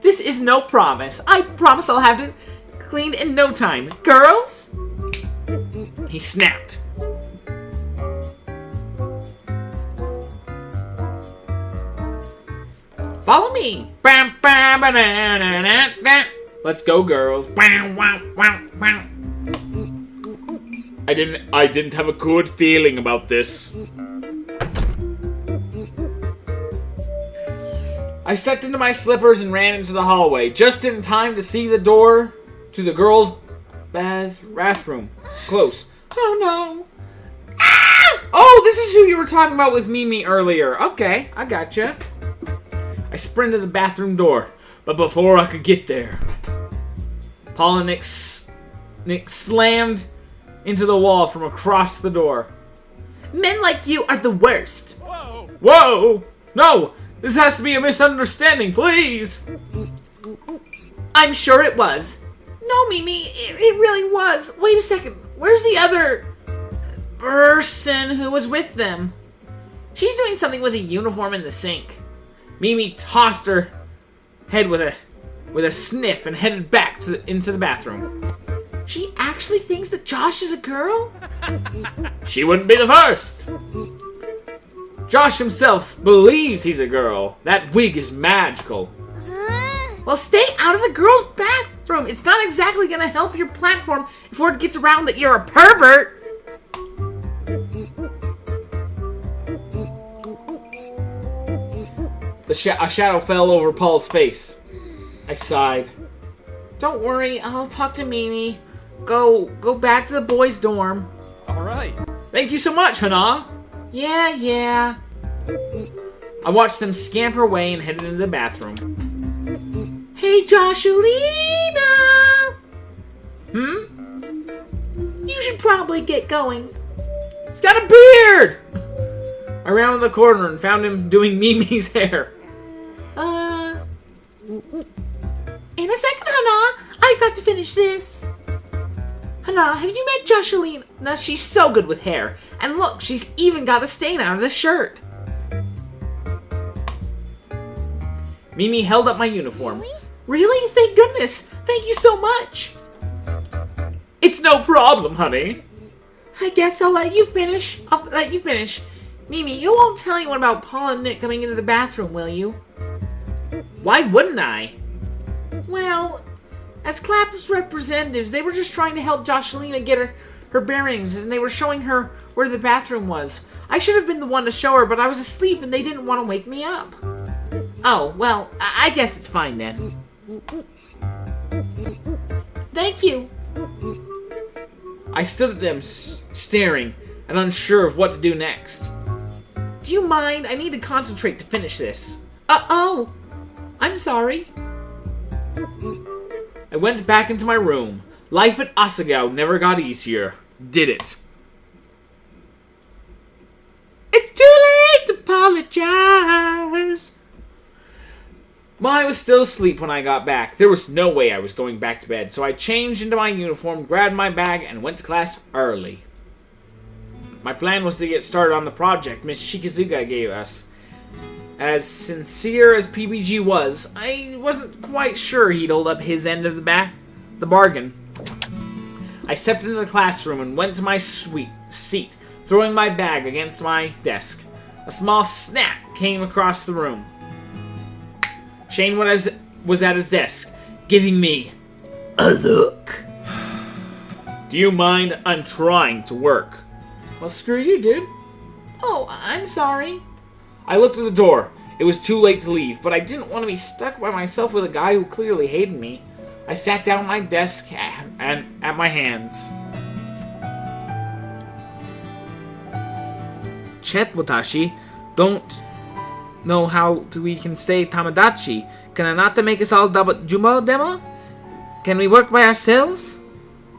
This is no promise. I promise I'll have it cleaned in no time. Girls? He snapped. Follow me. Let's go, girls. I didn't have a good feeling about this. I stepped into my slippers and ran into the hallway, just in time to see the door to the girls' bathroom close. Oh no! Ah! Oh, this is who you were talking about with Mimi earlier. Okay, I gotcha. I sprinted to the bathroom door, but before I could get there, Paul and Nick slammed into the wall from across the door. Men like you are the worst. Whoa! Whoa! No! This has to be a misunderstanding, please! I'm sure it was. No, Mimi, it really was. Wait a second. Where's the other person who was with them? She's doing something with a uniform in the sink. Mimi tossed her head with a sniff and headed back into the bathroom. She actually thinks that Josh is a girl? She wouldn't be the first. Josh himself believes he's a girl. That wig is magical. Well, stay out of the girls' bathroom. It's not exactly gonna help your platform if word gets around that you're a pervert. A shadow fell over Paul's face. I sighed. Don't worry, I'll talk to Mimi. Go back to the boys' dorm. All right. Thank you so much, Hana. Yeah. I watched them scamper away and headed into the bathroom. Hey, Joshulina! You should probably get going. He's got a beard! I ran to the corner and found him doing Mimi's hair. In a second, Hana. I've got to finish this. Hana, have you met Joshulina? She's so good with hair. And look, she's even got the stain out of the shirt. Mimi held up my uniform. Really? Thank goodness. Thank you so much. It's no problem, honey. I guess I'll let you finish. Mimi, you won't tell anyone about Paul and Nick coming into the bathroom, will you? Why wouldn't I? Well, as Clapper's representatives, they were just trying to help Joshulina get her bearings, and they were showing her where the bathroom was. I should have been the one to show her, but I was asleep and they didn't want to wake me up. Oh, well, I guess it's fine then. Thank you. I stood at them, staring and unsure of what to do next. Do you mind? I need to concentrate to finish this. Oh, I'm sorry. I went back into my room. Life at Asagao never got easier, did it? It's too late to apologize. I was still asleep when I got back. There was no way I was going back to bed, so I changed into my uniform, grabbed my bag, and went to class early. My plan was to get started on the project Miss Shikazuka gave us. As sincere as PBG was, I wasn't quite sure he'd hold up his end of the bargain. I stepped into the classroom and went to my seat, throwing my bag against my desk. A small snap came across the room. Shane was at his desk, giving me a look. Do you mind? I'm trying to work. Well, screw you, dude. Oh, I'm sorry. I looked at the door. It was too late to leave, but I didn't want to be stuck by myself with a guy who clearly hated me. I sat down at my desk and at my hands. Chet Watashi, don't know how we can stay Tamadachi. Can Anata make us all double Jumbo demo? Can we work by ourselves?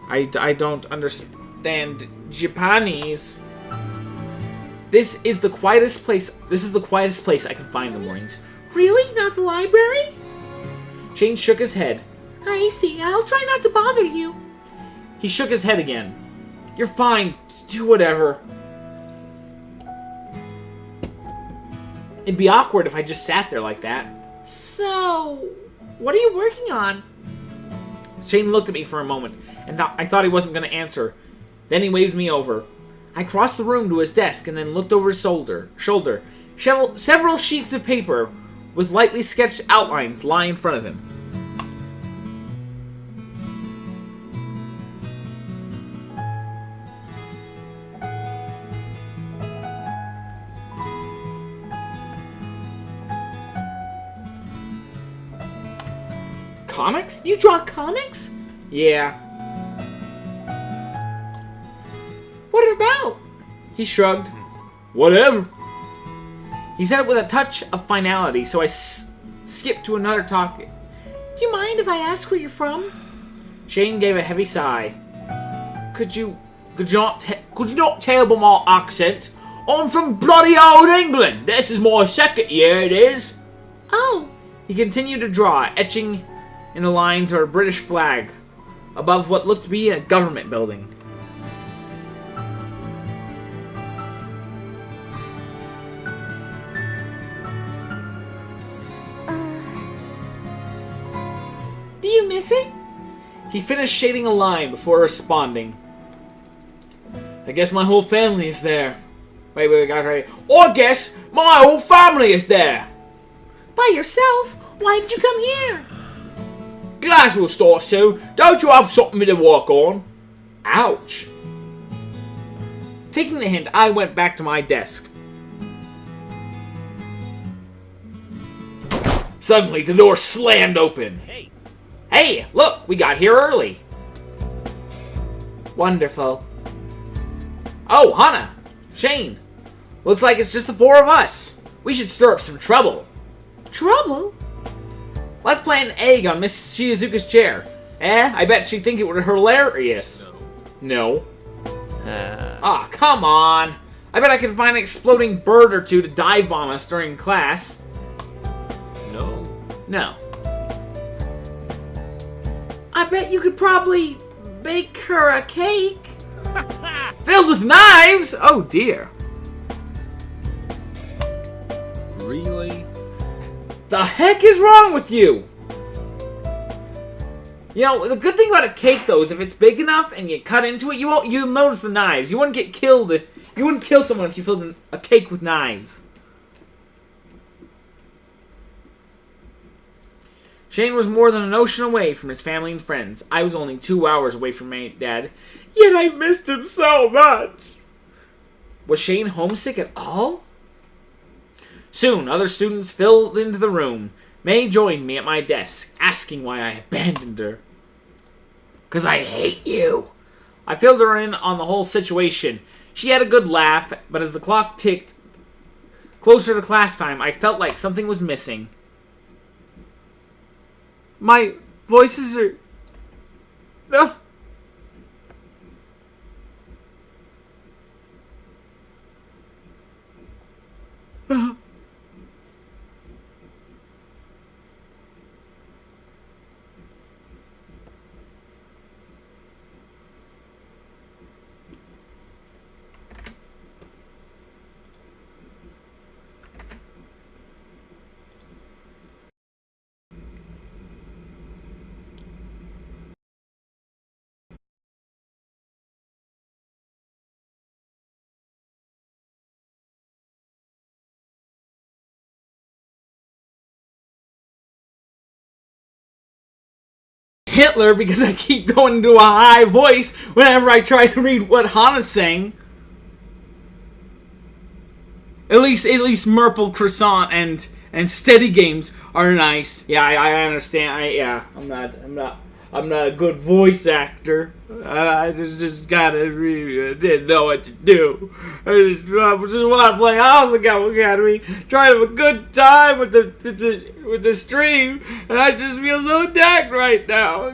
I don't understand Japanese. This is the quietest place I can find in the mornings. Really? Not the library? Shane shook his head. I see. I'll try not to bother you. He shook his head again. You're fine. Do whatever. It'd be awkward if I just sat there like that. So, what are you working on? Shane looked at me for a moment, and I thought he wasn't going to answer. Then he waved me over. I crossed the room to his desk and then looked over his shoulder. Several sheets of paper with lightly sketched outlines lie in front of him. Comics? You draw comics? Yeah. What about? He shrugged. Whatever. He said it with a touch of finality, so I skipped to another topic. Do you mind if I ask where you're from? Shane gave a heavy sigh. Could you not tell by my accent? I'm from bloody old England. This is my second year, it is. Oh. He continued to draw, etching in the lines of a British flag above what looked to be a government building. Do you miss it? He finished shading a line before responding. I guess my whole family is there. Wait, guys, right? I guess my whole family is there. By yourself? Why did you come here? Class will start soon. Don't you have something to work on? Ouch. Taking the hint, I went back to my desk. Suddenly, the door slammed open. Hey, look, we got here early. Wonderful. Oh, Hana, Shane. Looks like it's just the four of us. We should stir up some trouble. Trouble? Let's plant an egg on Miss Shizuka's chair. I bet she'd think it would be hilarious. No. Ah, come on. I bet I could find an exploding bird or two to dive bomb us during class. No. I bet you could probably bake her a cake. Filled with knives? Oh dear. Really? The heck is wrong with you? You know, the good thing about a cake, though, is if it's big enough and you cut into it, you'll notice the knives. You wouldn't get killed. You wouldn't kill someone if you filled a cake with knives. Shane was more than an ocean away from his family and friends. I was only 2 hours away from my dad, yet I missed him so much. Was Shane homesick at all? Soon, other students filled into the room. May joined me at my desk, asking why I abandoned her. 'Cause I hate you. I filled her in on the whole situation. She had a good laugh, but as the clock ticked closer to class time, I felt like something was missing. My voices are... No. Hitler because I keep going into a high voice whenever I try to read what Hana's saying. At least Merple Croissant and and steady games are nice. Yeah, I understand. I'm not a good voice actor. I just didn't know what to do. I just want to play Asagao Academy, try to have a good time with the stream, and I just feel so attacked right now.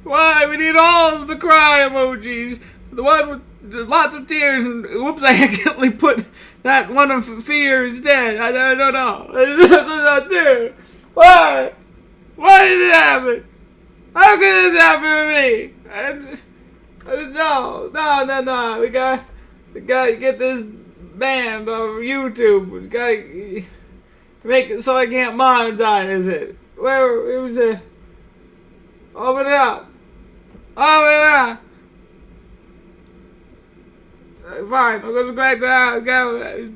Why? We need all of the cry emojis. The one with lots of tears, and whoops, I accidentally put that one of fear instead. I don't know. That's not true. Why? Why did it happen? How could this happen to me? No. We gotta get this banned off YouTube. We gotta make it so I can't monetize it. Where it was a open it up. Fine, I'll go back to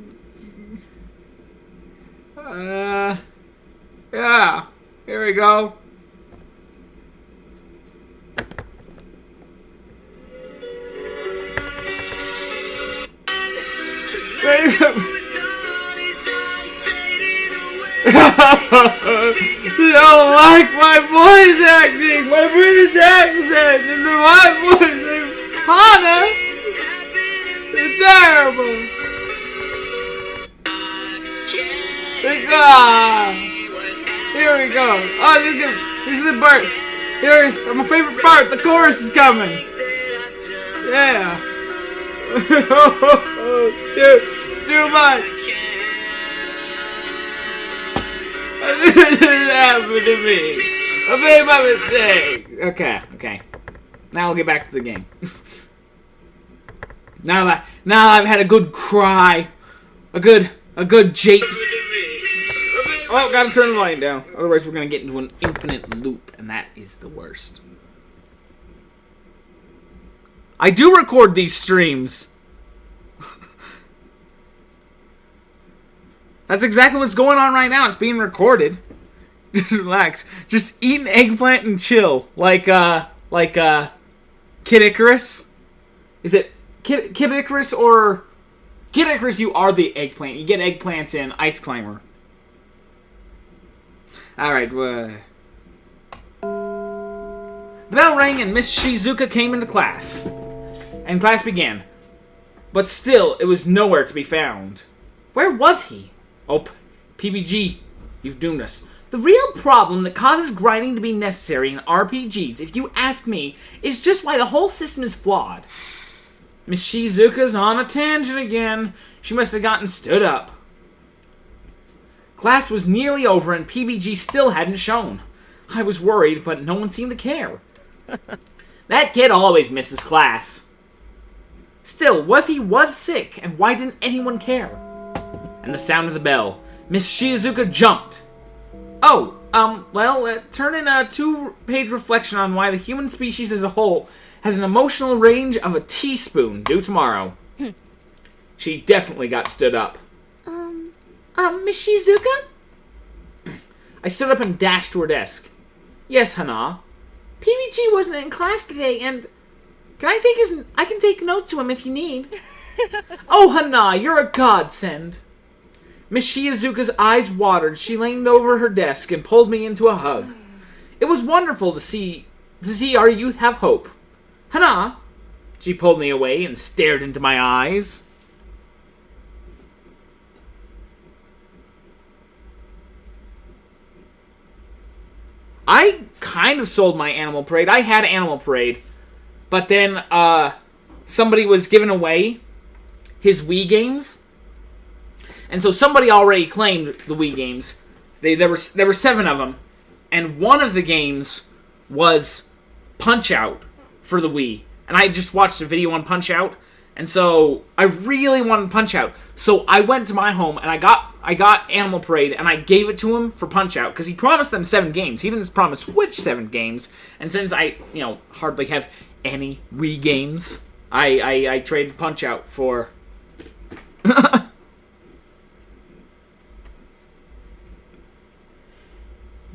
yeah. Here we go. You don't like my voice acting, my British accent, and my voice, Hana. It's terrible. Here we go. Oh, this is the part. Here, my favorite part. The chorus is coming. Yeah. It's too much. This happened to me. I made my mistake. Okay. Now I'll get back to the game. Now I've had a good cry, a good japes. Oh, gotta turn the volume down. Otherwise, we're gonna get into an infinite loop, and that is the worst. I do record these streams. That's exactly what's going on right now. It's being recorded. Just relax. Just eat an eggplant and chill. Like Kid Icarus. Is it Kid Icarus or... Kid Icarus, you are the eggplant. You get eggplants in Ice Climber. Alright, The bell rang and Miss Shizuka came into class. And class began. But still, it was nowhere to be found. Where was he? Oh, PBG, you've doomed us. The real problem that causes grinding to be necessary in RPGs, if you ask me, is just why the whole system is flawed. Miss Shizuka's on a tangent again. She must have gotten stood up. Class was nearly over and PBG still hadn't shown. I was worried, but no one seemed to care. That kid always misses class. Still, what if he was sick, and why didn't anyone care? And the sound of the bell. Miss Shizuka jumped. Oh, turn in a 2-page reflection on why the human species as a whole has an emotional range of a teaspoon due tomorrow. She definitely got stood up. Miss Shizuka? I stood up and dashed to her desk. Yes, Hana. PBG wasn't in class today, and I can take notes to him if you need. Oh, Hana, you're a godsend. Miss Shizuka's eyes watered. She leaned over her desk and pulled me into a hug. It was wonderful to see our youth have hope. Hana! She pulled me away and stared into my eyes. I kind of sold my Animal Parade. I had Animal Parade. But then, somebody was giving away his Wii games. And so somebody already claimed the Wii games. There were 7 of them. And one of the games was Punch-Out for the Wii. And I just watched a video on Punch-Out. And so I really wanted Punch-Out. So I went to my home and I got Animal Parade and I gave it to him for Punch-Out. Because he promised them 7 games. He didn't promise which 7 games. And since I, hardly have any Wii games, I traded Punch-Out for...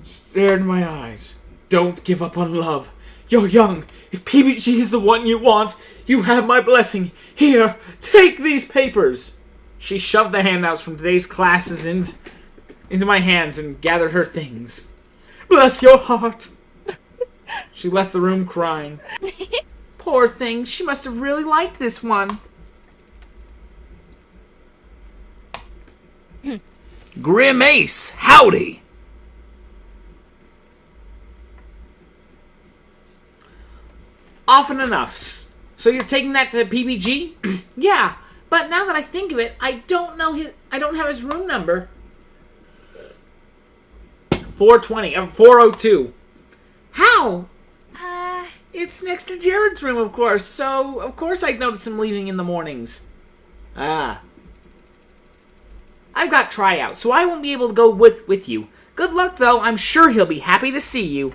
Stared in my eyes. Don't give up on love. You're young. If PBG is the one you want, you have my blessing. Here, take these papers. She shoved the handouts from today's classes into my hands and gathered her things. Bless your heart. She left the room crying. Poor thing, she must have really liked this one. Grim Ace, howdy! Often enough. So you're taking that to PBG? Yeah, but now that I think of it, I don't have his room number. 420, 402. How? It's next to Jared's room, of course, so of course I'd notice him leaving in the mornings. I've got tryouts, so I won't be able to go with you. Good luck, though. I'm sure he'll be happy to see you.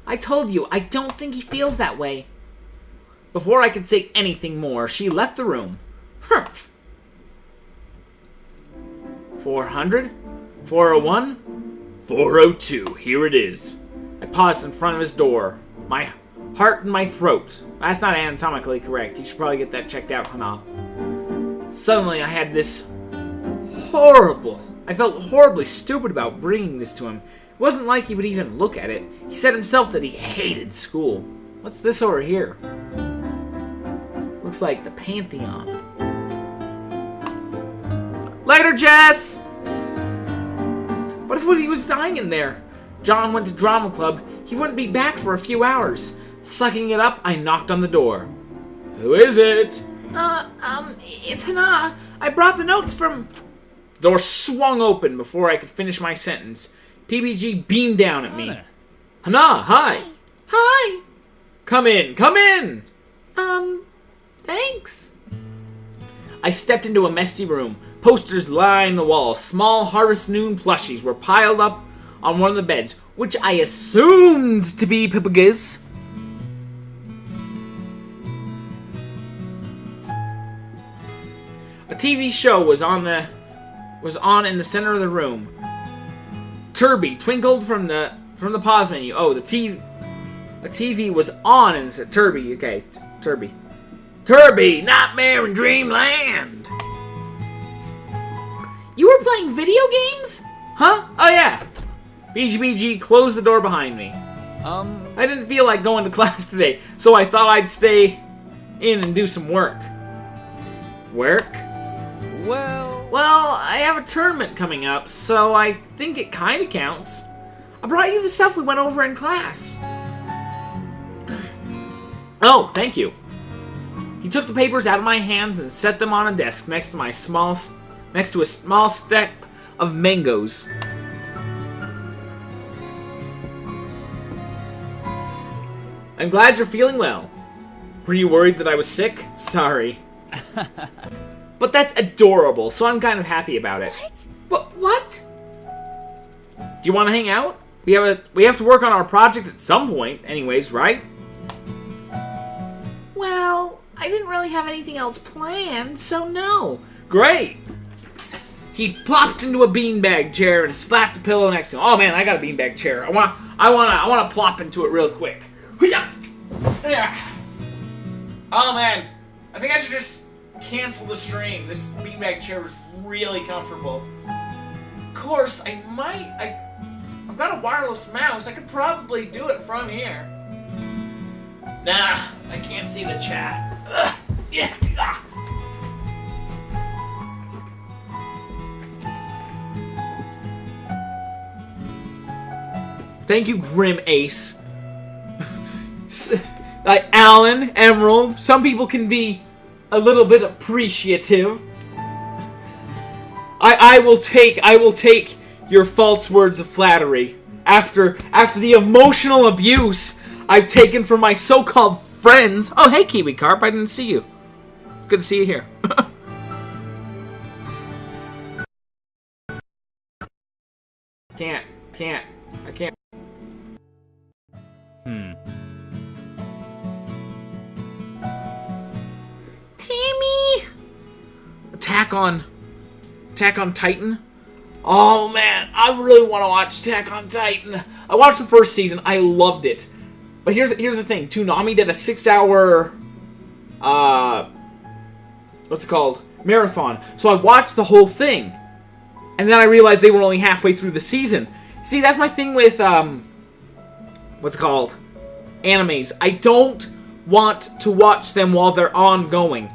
I told you, I don't think he feels that way. Before I could say anything more, she left the room. Humph. 400? 401? 402. Here it is. I paused in front of his door. My heart in my throat. That's not anatomically correct. You should probably get that checked out, Hana. Suddenly, I had this horrible... I felt horribly stupid about bringing this to him. It wasn't like he would even look at it. He said himself that he hated school. What's this over here? Looks like the Pantheon. Later, Jess! What if he was dying in there? John went to drama club. He wouldn't be back for a few hours. Sucking it up, I knocked on the door. Who is it? It's Hana. I brought the notes from... The door swung open before I could finish my sentence. PBG beamed down at me. Hana, hi. Hi. Come in, come in. Thanks. I stepped into a messy room. Posters lined the wall. Small Harvest Moon plushies were piled up on one of the beds, which I assumed to be Pippa's. A TV show was on in the center of the room. Turby twinkled from the pause menu. Oh, a TV was on in the Turby. Okay, Turby. Turby, Nightmare in Dreamland. You were playing video games? Huh? Oh yeah. BGBG closed the door behind me. I didn't feel like going to class today, so I thought I'd stay in and do some work. Work? Well, I have a tournament coming up, so I think it kind of counts. I brought you the stuff we went over in class. Oh, thank you. He took the papers out of my hands and set them on a desk next to a small stack of mangoes. I'm glad you're feeling well. Were you worried that I was sick? Sorry. But that's adorable, so I'm kind of happy about it. What? Do you want to hang out? We have to work on our project at some point, anyways, right? Well, I didn't really have anything else planned, so no. Great. He plopped into a beanbag chair and slapped a pillow next to him. Oh man, I got a beanbag chair. I wanna plop into it real quick. Yeah. Oh man, I think I should just cancel the stream. This beanbag chair was really comfortable. Of course, I've got a wireless mouse. I could probably do it from here. Nah, I can't see the chat. Ugh. Yeah. Ah. Thank you, Grim Ace. Alan, Emerald. Some people can be a little bit appreciative. I will take your false words of flattery after the emotional abuse I've taken from my so-called friends. Oh, hey, Kiwi Carp, I didn't see you. It's good to see you here. I can't. Timmy! Attack on Titan? Oh man, I really want to watch Attack on Titan. I watched the first season, I loved it. But here's the thing, Toonami did a 6-hour what's it called? Marathon. So I watched the whole thing. And then I realized they were only halfway through the season. See, that's my thing with, what's it called? Animes. I don't want to watch them while they're ongoing.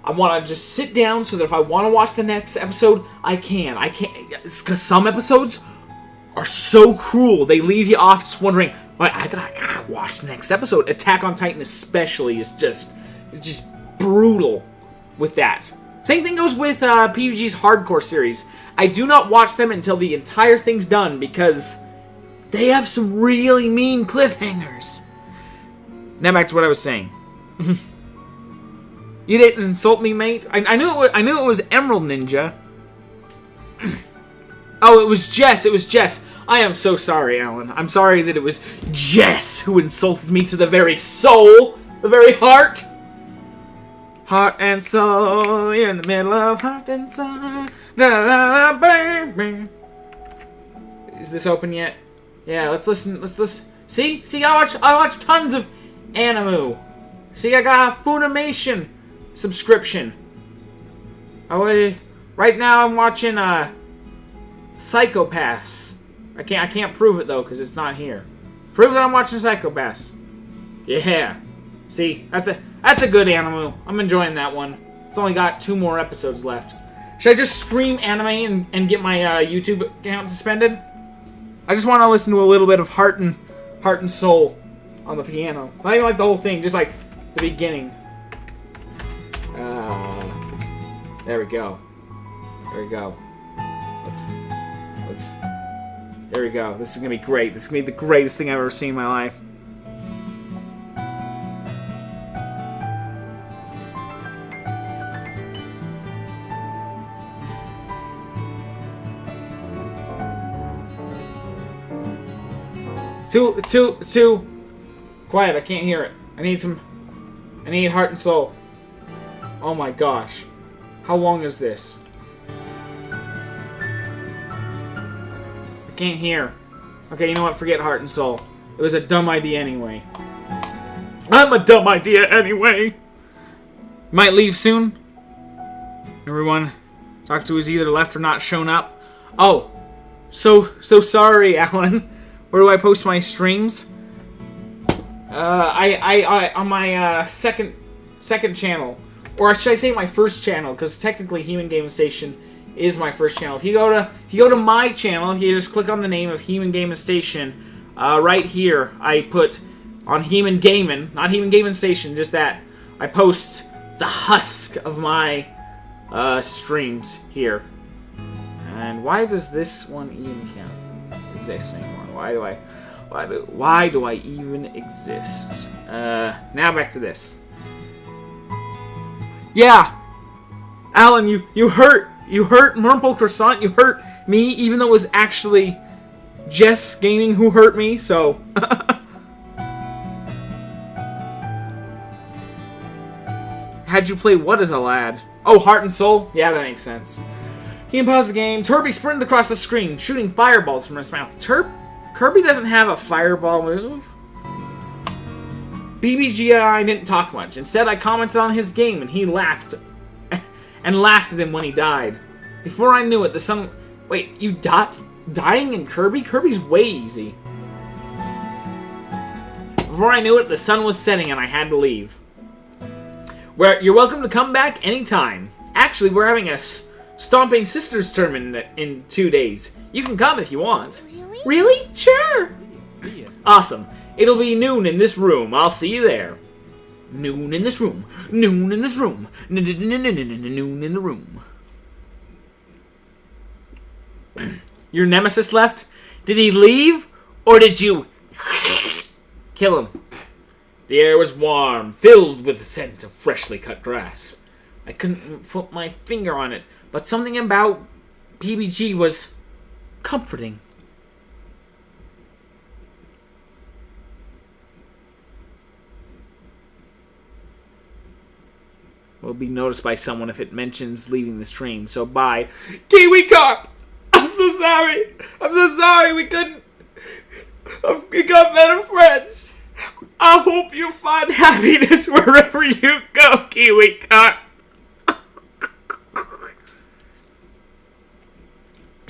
I want to just sit down so that if I want to watch the next episode, I can. I can't, because some episodes are so cruel. They leave you off just wondering, what, I gotta watch the next episode. Attack on Titan especially is just brutal with that. Same thing goes with PUBG's Hardcore series. I do not watch them until the entire thing's done because they have some really mean cliffhangers. Now back to what I was saying. You didn't insult me, mate. I knew it was Emerald Ninja. Oh, it was Jess. It was Jess. I am so sorry, Alan. I'm sorry that it was Jess who insulted me to the very soul, the very heart. Heart and soul, you're in the middle of heart and soul. Da, da, da, baby. Is this open yet? Yeah, let's listen. Let's listen. See, I watch tons of anime. See, I got a Funimation subscription. Right now I'm watching Psychopaths. I can't prove it though because it's not here. Prove that I'm watching Psychopaths. Yeah. See, that's a good anime. I'm enjoying that one. It's only got 2 more episodes left. Should I just stream anime and get my YouTube account suspended? I just want to listen to a little bit of Heart and Soul on the piano. Not even like the whole thing, just like the beginning. There we go. There we go. Let's. There we go. This is gonna be great. This is gonna be the greatest thing I've ever seen in my life. It's too quiet. I can't hear it. I need Heart and Soul. Oh my gosh. How long is this? I can't hear. Okay, you know what? Forget Heart and Soul. It was a dumb idea anyway. I'm a dumb idea anyway. Might leave soon. Everyone talked to has either left or not shown up. Oh, so sorry, Alan. Where do I post my streams? I on my second channel, or should I say my first channel? Because technically, Human Gaming Station is my first channel. If you go to my channel, if you just click on the name of Human Gaming Station, right here, I put on Human Gaming, not Human Gaming Station, just that. I post the husk of my streams here. And why does this one even count? Exact same one. Why do I even exist? Now back to this. Yeah, Alan, you hurt Murple Croissant. You hurt me, even though it was actually Jess Gaming who hurt me. So. How'd you play what as a lad? Oh, Heart and Soul? Yeah, that makes sense. He can pause the game. Kirby sprinted across the screen, shooting fireballs from his mouth. Kirby doesn't have a fireball move. BBG and I didn't talk much. Instead, I commented on his game, and he laughed. And laughed at him when he died. Before I knew it, the sun... Wait, you dying in Kirby? Kirby's way easy. Before I knew it, the sun was setting, and I had to leave. You're welcome to come back anytime. Actually, we're having a Stomping Sisters tournament in 2 days. You can come if you want. Really? Sure! Awesome. It'll be noon in this room. I'll see you there. Noon in this room. Noon in this room. Noon in the room. Your nemesis left? Did he leave? Or did you kill him? The air was warm, filled with the scent of freshly cut grass. I couldn't put my finger on it, but something about PBG was comforting. Will be noticed by someone if it mentions leaving the stream, so bye. Kiwi Carp! I'm so sorry! I'm so sorry we couldn't... We got better friends! I hope you find happiness wherever you go, Kiwi Carp!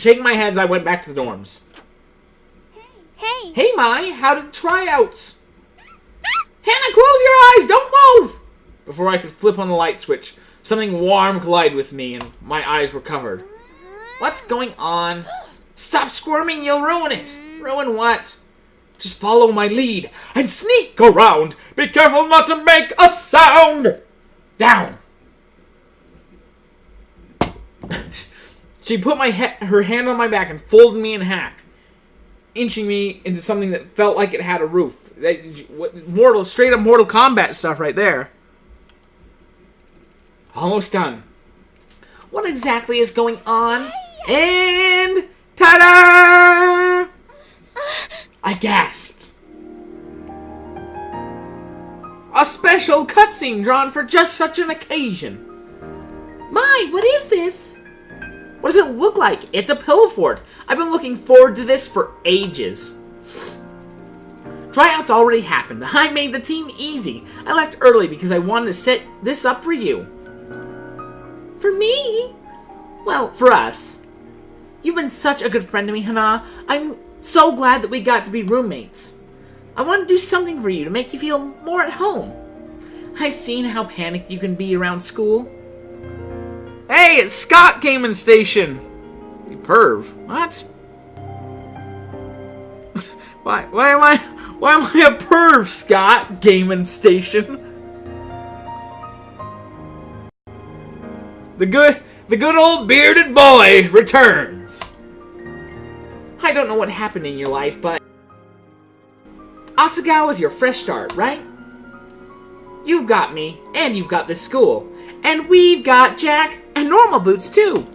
Shaking my head as I went back to the dorms. Hey. Hey, Mai, how did tryouts? Hannah, close your eyes! Don't move! Before I could flip on the light switch, something warm collided with me and my eyes were covered. What's going on? Stop squirming, you'll ruin it! Ruin what? Just follow my lead and sneak around. Be careful not to make a sound! Down! She put her hand on my back and folded me in half, inching me into something that felt like it had a roof. Straight up Mortal Kombat stuff right there. Almost done. What exactly is going on? And ta-da! I gasped. A special cutscene drawn for just such an occasion. My, what is this? What does it look like? It's a pillow fort. I've been looking forward to this for ages. Tryouts already happened. I made the team easy. I left early because I wanted to set this up for you. For me? Well, for us. You've been such a good friend to me, Hana. I'm so glad that we got to be roommates. I want to do something for you to make you feel more at home. I've seen how panicked you can be around school. Hey, it's Scott Gaming Station! You perv. What? Why am I a perv, Scott Gaming Station? The good old bearded boy returns. I don't know what happened in your life, but Asagao is your fresh start, right? You've got me, and you've got this school. And we've got Jack and normal boots, too.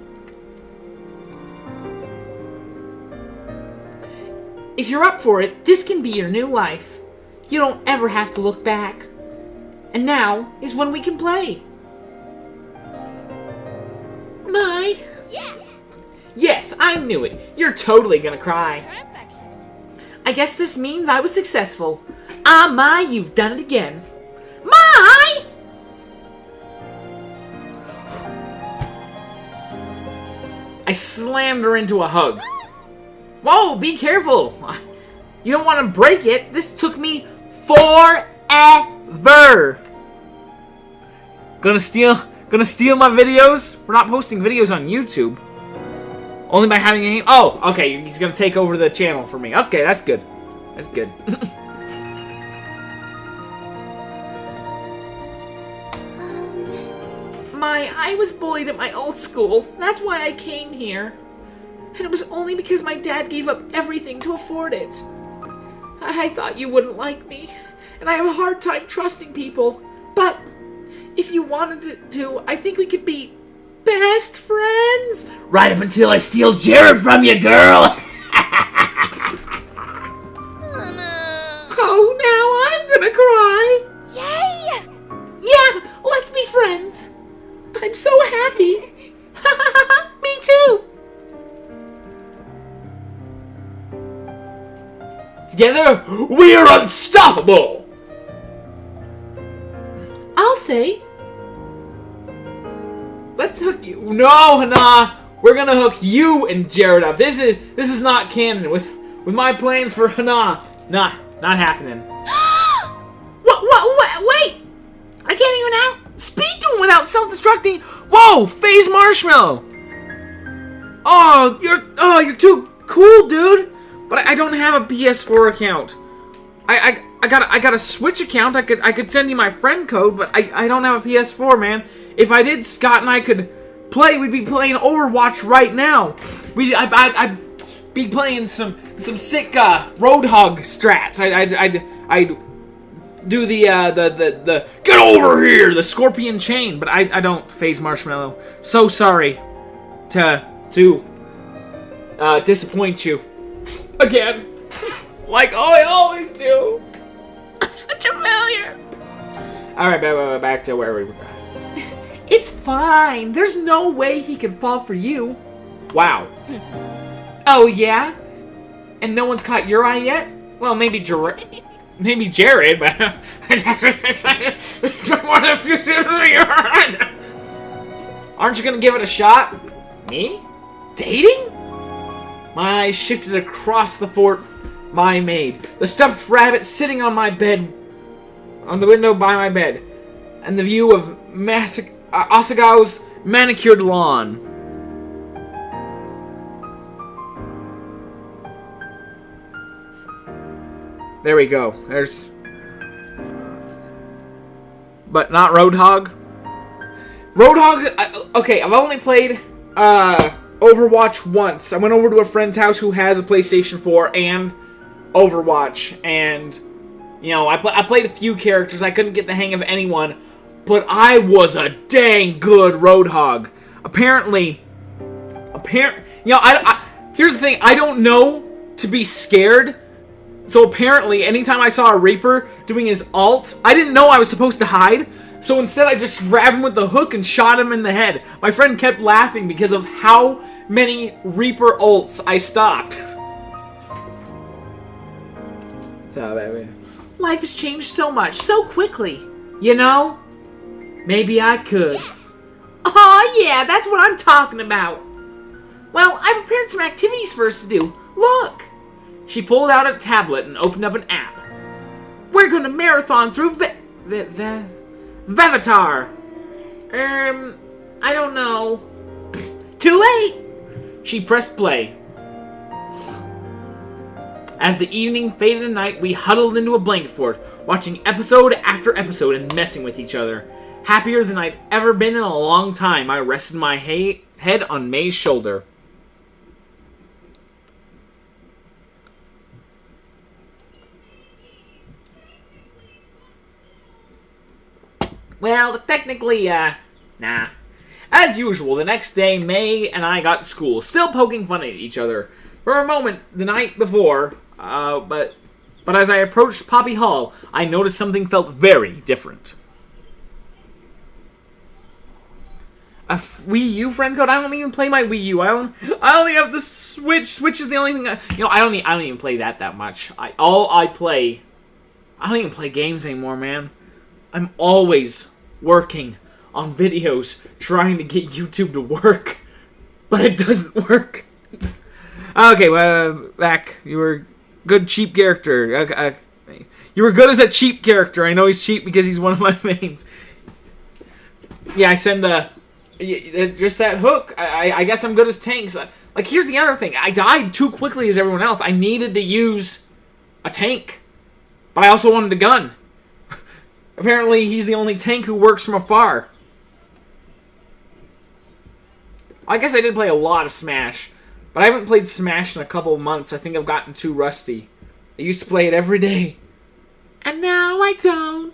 If you're up for it, this can be your new life. You don't ever have to look back. And now is when we can play. My. Yeah. Yes, I knew it. You're totally gonna cry. Perfection. I guess this means I was successful. Ah, Mai, you've done it again. Mai! I slammed her into a hug. Whoa, be careful. You don't want to break it. This took me forever. Gonna steal my videos? We're not posting videos on YouTube. Only by having a game. Oh, okay, he's gonna take over the channel for me. Okay, that's good. That's good. I was bullied at my old school. That's why I came here. And it was only because my dad gave up everything to afford it. I thought you wouldn't like me. And I have a hard time trusting people. But if you wanted to, I think we could be best friends. Right up until I steal Jared from you, girl. Oh, no. Oh, now I'm gonna cry. Yay! Yeah, let's be friends. I'm so happy. Me too. Together, we are unstoppable. I'll say. Let's hook you. No, Hana. We're gonna hook you and Jared up. This is not canon with my plans for Hana. Not happening. What? Wait! I can't even speak to him without self-destructing. Whoa, phase marshmallow. Oh, you're too cool, dude. But I don't have a PS4 account. I got a Switch account. I could send you my friend code, but I don't have a PS4, man. If I did, Scott and I could play. We'd be playing Overwatch right now. I'd be playing some sick Roadhog strats. I'd do the get over here, the scorpion chain, but I don't phase marshmallow. So sorry to disappoint you again, like I always do. I'm such a failure. All right, back to where we were. It's fine. There's no way he could fall for you. Wow. Oh yeah, and no one's caught your eye yet? Well, maybe Jared. Maybe Jared, but more than a few Aren't you gonna give it a shot? Me? Dating? My eyes shifted across the fort, my maid, the stuffed rabbit sitting on my bed, on the window by my bed, and the view of Asagao's manicured lawn. There we go. There's... But not Roadhog. Roadhog... Okay, I've only played Overwatch once. I went over to a friend's house who has a PlayStation 4 and Overwatch. And, you know, I played a few characters. I couldn't get the hang of anyone. But I was a dang good Roadhog. Apparently... You know, here's the thing. I don't know to be scared. So apparently, anytime I saw a Reaper doing his ult, I didn't know I was supposed to hide. So instead, I just grabbed him with the hook and shot him in the head. My friend kept laughing because of how many Reaper ults I stopped. So, baby. Life has changed so much, so quickly. You know? Maybe I could. Oh yeah, that's what I'm talking about. Well, I prepared some activities for us to do. Look! She pulled out a tablet and opened up an app. We're gonna marathon through Vevatar. I don't know. Too late! She pressed play. As the evening faded to night, we huddled into a blanket fort, watching episode after episode and messing with each other. Happier than I'd ever been in a long time, I rested my head on May's shoulder. Well, technically, nah. As usual, the next day, May and I got to school, still poking fun at each other. For a moment, the night before, but as I approached Poppy Hall, I noticed something felt very different. A Wii U friend code? I don't even play my Wii U. I only have the Switch. Switch is the only thing I don't even play that much. I don't even play games anymore, man. I'm always working on videos trying to get YouTube to work, but it doesn't work. Okay, well, back. You were a good cheap character. You were good as a cheap character. I know he's cheap because he's one of my mains. Yeah, I send just that hook. I guess I'm good as tanks. Like, here's the other thing. I died too quickly as everyone else. I needed to use a tank, but I also wanted a gun. Apparently, he's the only tank who works from afar. I guess I did play a lot of Smash, but I haven't played Smash in a couple of months. I think I've gotten too rusty. I used to play it every day, and now I don't.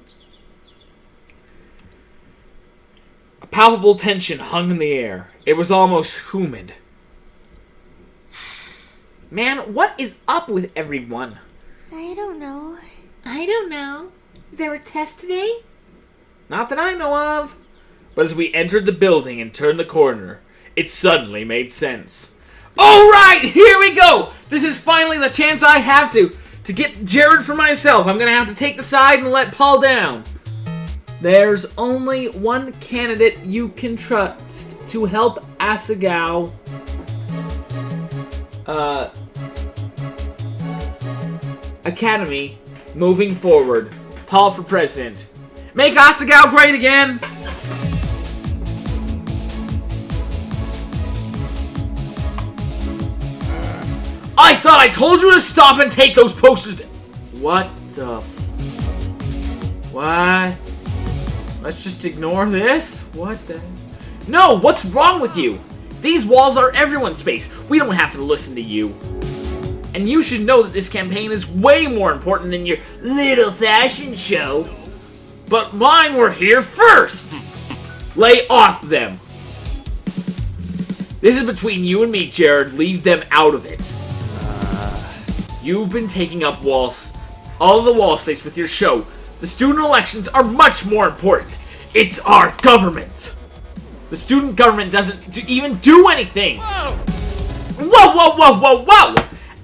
A palpable tension hung in the air. It was almost humid. Man, what is up with everyone? I don't know. I don't know. Is there a test today? Not that I know of. But as we entered the building and turned the corner, it suddenly made sense. Alright, here we go! This is finally the chance I have to get Jared for myself. I'm gonna have to take the side and let Paul down. There's only one candidate you can trust to help Asagao Academy moving forward. Paul for president. Make Asagao great again! I thought I told you to stop and take those posters. What the? What? Let's just ignore this? What the? No, what's wrong with you? These walls are everyone's space. We don't have to listen to you. And you should know that this campaign is way more important than your little fashion show. But mine were here first! Lay off them. This is between you and me, Jared. Leave them out of it. You've been taking up all of the wall space with your show. The student elections are much more important. It's our government. The student government doesn't even do anything. Whoa!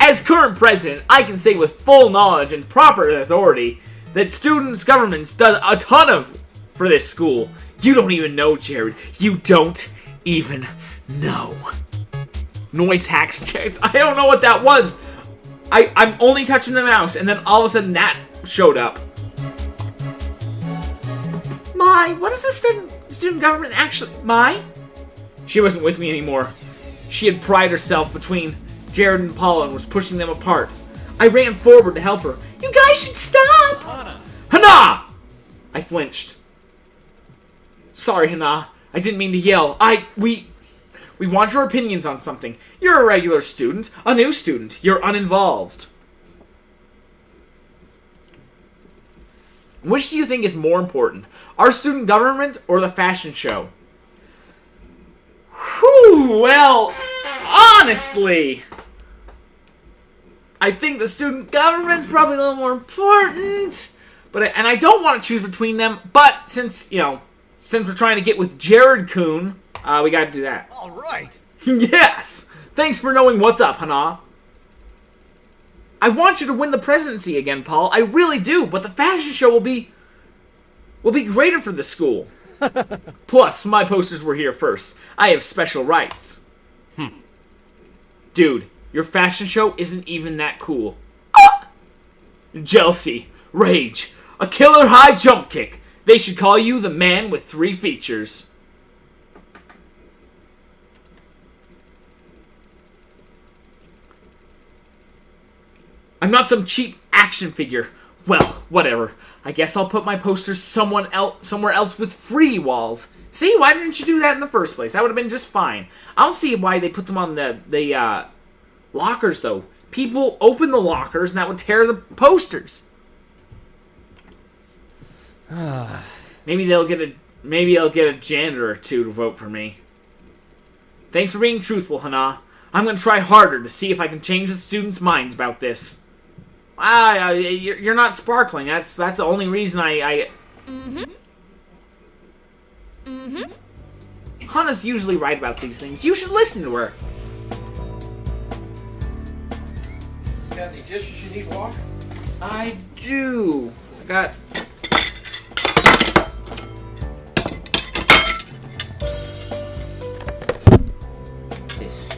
As current president, I can say with full knowledge and proper authority that students' governments does a ton for this school. You don't even know, Jared. You don't even know. Noise hacks. I don't know what that was. I'm only touching the mouse, and then all of a sudden that showed up. My, what is the student government actually... My? She wasn't with me anymore. She had pried herself between Jared and Paul and was pushing them apart. I ran forward to help her. You guys should stop! Hana! I flinched. Sorry, Hana. I didn't mean to yell. We want your opinions on something. You're a regular student. A new student. You're uninvolved. Which do you think is more important? Our student government or the fashion show? Whew, well, honestly, I think the student government's probably a little more important. And I don't want to choose between them, but since we're trying to get with Jared Kuhn, we gotta do that. All right. Yes! Thanks for knowing what's up, Hana. I want you to win the presidency again, Paul. I really do, but the fashion show will be greater for the school. Plus, my posters were here first. I have special rights. Dude, your fashion show isn't even that cool. Ah! Jealousy, rage, a killer high jump kick. They should call you the man with 3 features. I'm not some cheap action figure. Well, whatever. I guess I'll put my posters somewhere else with free walls. See, why didn't you do that in the first place? That would have been just fine. I don't see why they put them on the lockers, though. People open the lockers, and that would tear the posters. Maybe I'll get a janitor or two to vote for me. Thanks for being truthful, Hana. I'm going to try harder to see if I can change the students' minds about this. You're not sparkling. That's the only reason I... Hana's usually right about these things. You should listen to her. Got any dishes you need wash? I do. I got... this.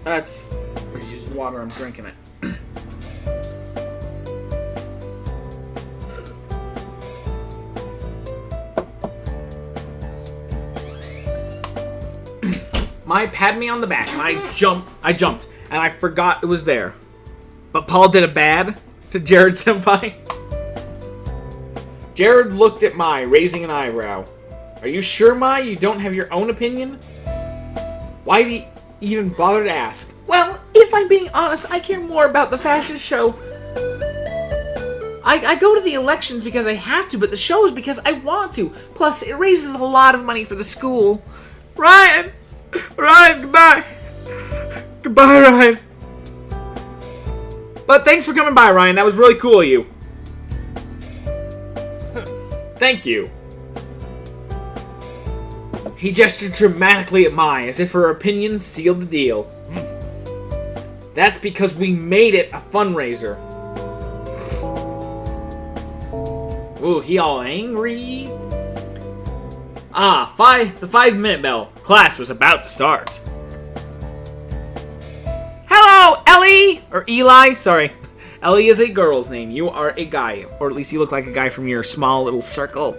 That's water. I'm drinking it. Mai patted me on the back, and I jumped, and I forgot it was there. But Paul did a bad to Jared Senpai. Jared looked at Mai, raising an eyebrow. Are you sure, Mai, you don't have your own opinion? Why did he even bother to ask? Well, if I'm being honest, I care more about the fashion show. I go to the elections because I have to, but the show is because I want to. Plus, it raises a lot of money for the school. Ryan! Ryan, goodbye! Goodbye, Ryan. But thanks for coming by, Ryan. That was really cool of you. Thank you. He gestured dramatically at Mai, as if her opinion sealed the deal. That's because we made it a fundraiser. Ooh, he all angry. The 5-minute bell. Class was about to start. Hello, Ellie! Or Eli, sorry. Ellie is a girl's name. You are a guy. Or at least you look like a guy from your small little circle.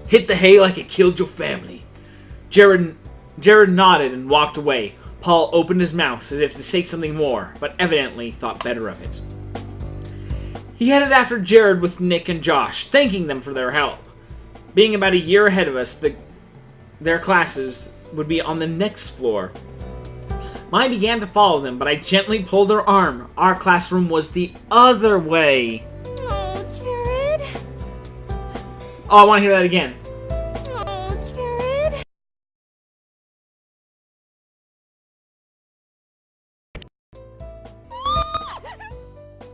Hit the hay like it killed your family. Jared nodded and walked away. Paul opened his mouth as if to say something more, but evidently thought better of it. He headed after Jared with Nick and Josh, thanking them for their help. Being about a year ahead of us, their classes would be on the next floor. Mai began to follow them, but I gently pulled her arm. Our classroom was the other way. Oh, Jared. Oh, I want to hear that again. Oh, Jared.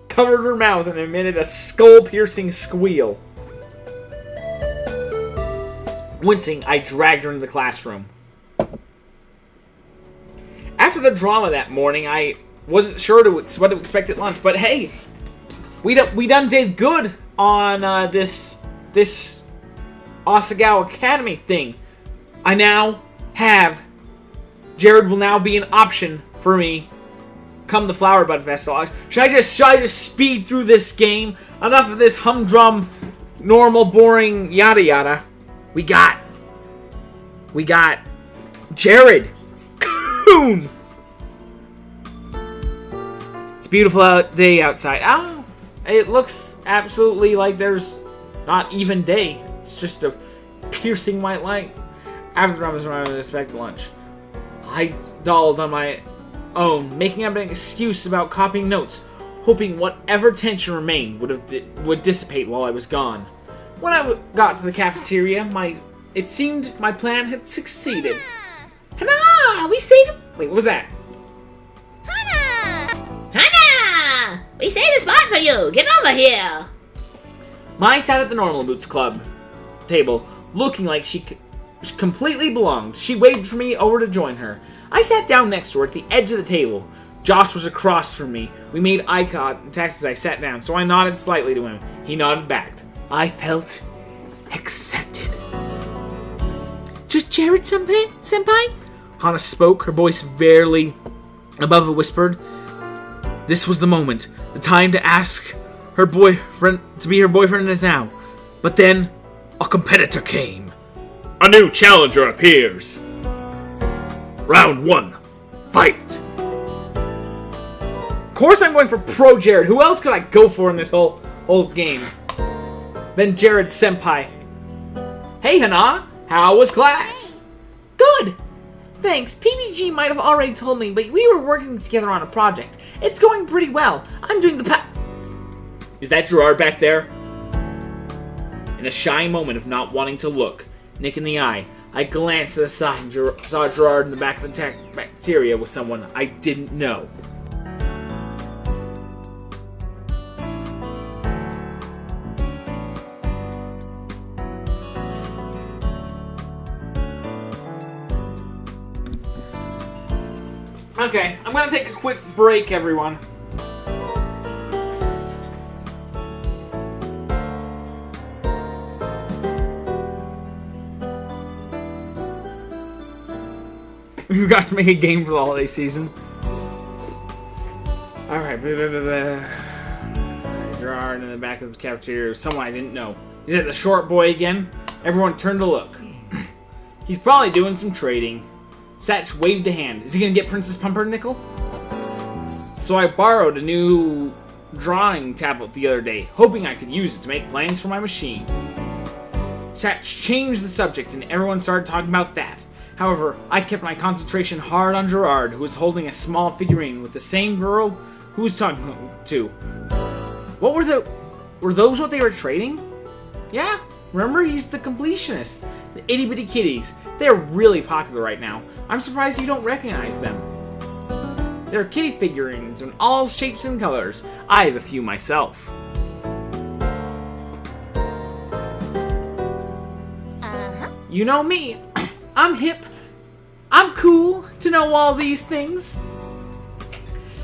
Covered her mouth and emitted a skull-piercing squeal. Wincing, I dragged her into the classroom. After the drama that morning, I wasn't sure what to expect at lunch, but hey, we done did good on this this Asagao Academy thing. I now have... Jared will now be an option for me come the Flower Bud Festival. Should I just speed through this game? Enough of this humdrum, normal, boring, yada yada. We got Jared. Coon. It's a beautiful day outside. Oh, it looks absolutely like there's not even day. It's just a piercing white light. After I was around to expect lunch, I dawdled on my own, making up an excuse about copying notes, hoping whatever tension remained would dissipate while I was gone. When I got to the cafeteria, it seemed my plan had succeeded. Hana! We saved... Wait, what was that? Hannah! We saved a spot for you! Get over here! Mai sat at the Normal Boots Club table, looking like she completely belonged. She waved for me over to join her. I sat down next to her at the edge of the table. Josh was across from me. We made eye contact as I sat down, so I nodded slightly to him. He nodded back. I felt accepted. Just Jared senpai? Hana spoke, her voice barely above a whispered. This was the moment, the time to ask her boyfriend to be her boyfriend is now. But then, a competitor came. A new challenger appears. Round 1. Fight. Of course I'm going for Pro Jared. Who else could I go for in this whole game? Then Jared senpai. Hey Hana, how was class? Good. Thanks. PBG might have already told me, but we were working together on a project. It's going pretty well. I'm doing the Is that Gerard back there? In a shy moment of not wanting to look Nick in the eye, I glanced to the side and saw Gerard in the back of the cafeteria with someone I didn't know. Okay, I'm gonna take a quick break, everyone. We got to make a game for the holiday season. Alright, Gerard in the back of the cafeteria, someone I didn't know. Is it the short boy again? Everyone turned to look. He's probably doing some trading. Satch waved a hand. Is he gonna get Princess Pumpernickel? So I borrowed a new drawing tablet the other day, hoping I could use it to make plans for my machine. Satch changed the subject and everyone started talking about that. However, I kept my concentration hard on Gerard, who was holding a small figurine with the same girl who was talking to. What were those what they were trading? Yeah, remember, he's the completionist. The itty bitty kitties. They're really popular right now. I'm surprised you don't recognize them. There are kitty figurines in all shapes and colors. I have a few myself. You know me. I'm hip. I'm cool to know all these things.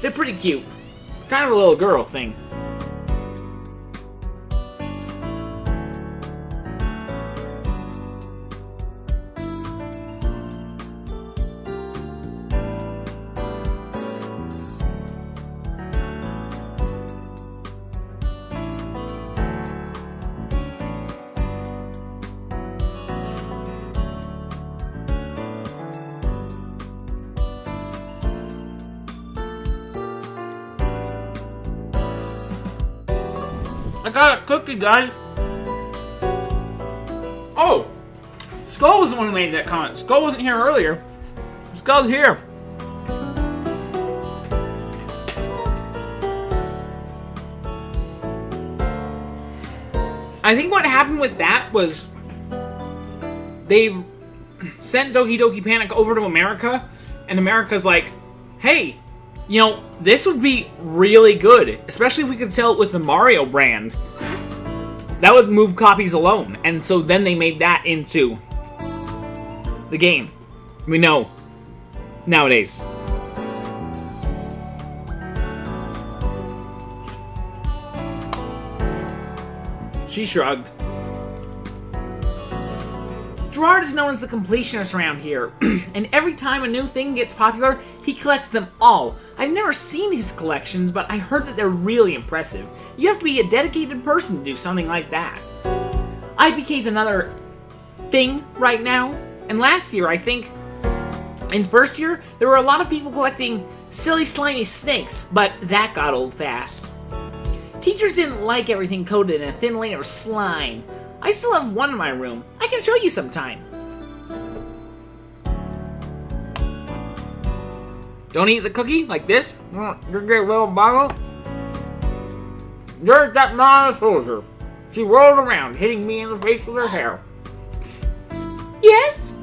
They're pretty cute. Kind of a little girl thing. I got a cookie, guys. Oh, Skull was the one who made that comment. Skull wasn't here earlier. Skull's here. I think what happened with that was they sent Doki Doki Panic over to America, and America's like, hey, you know, this would be really good, especially if we could sell it with the Mario brand. That would move copies alone, and so then they made that into the game. We know nowadays. She shrugged. Gerard is known as the completionist around here, and every time a new thing gets popular, he collects them all. I've never seen his collections, but I heard that they're really impressive. You have to be a dedicated person to do something like that. IPK's another thing right now, and last year, I think, in first year, there were a lot of people collecting silly slimy snakes, but that got old fast. Teachers didn't like everything coated in a thin layer of slime. I still have one in my room. I can show you sometime. Don't eat the cookie like this. You get a little bottle. There's that Mama soldier. She rolled around, hitting me in the face with her hair. Yes?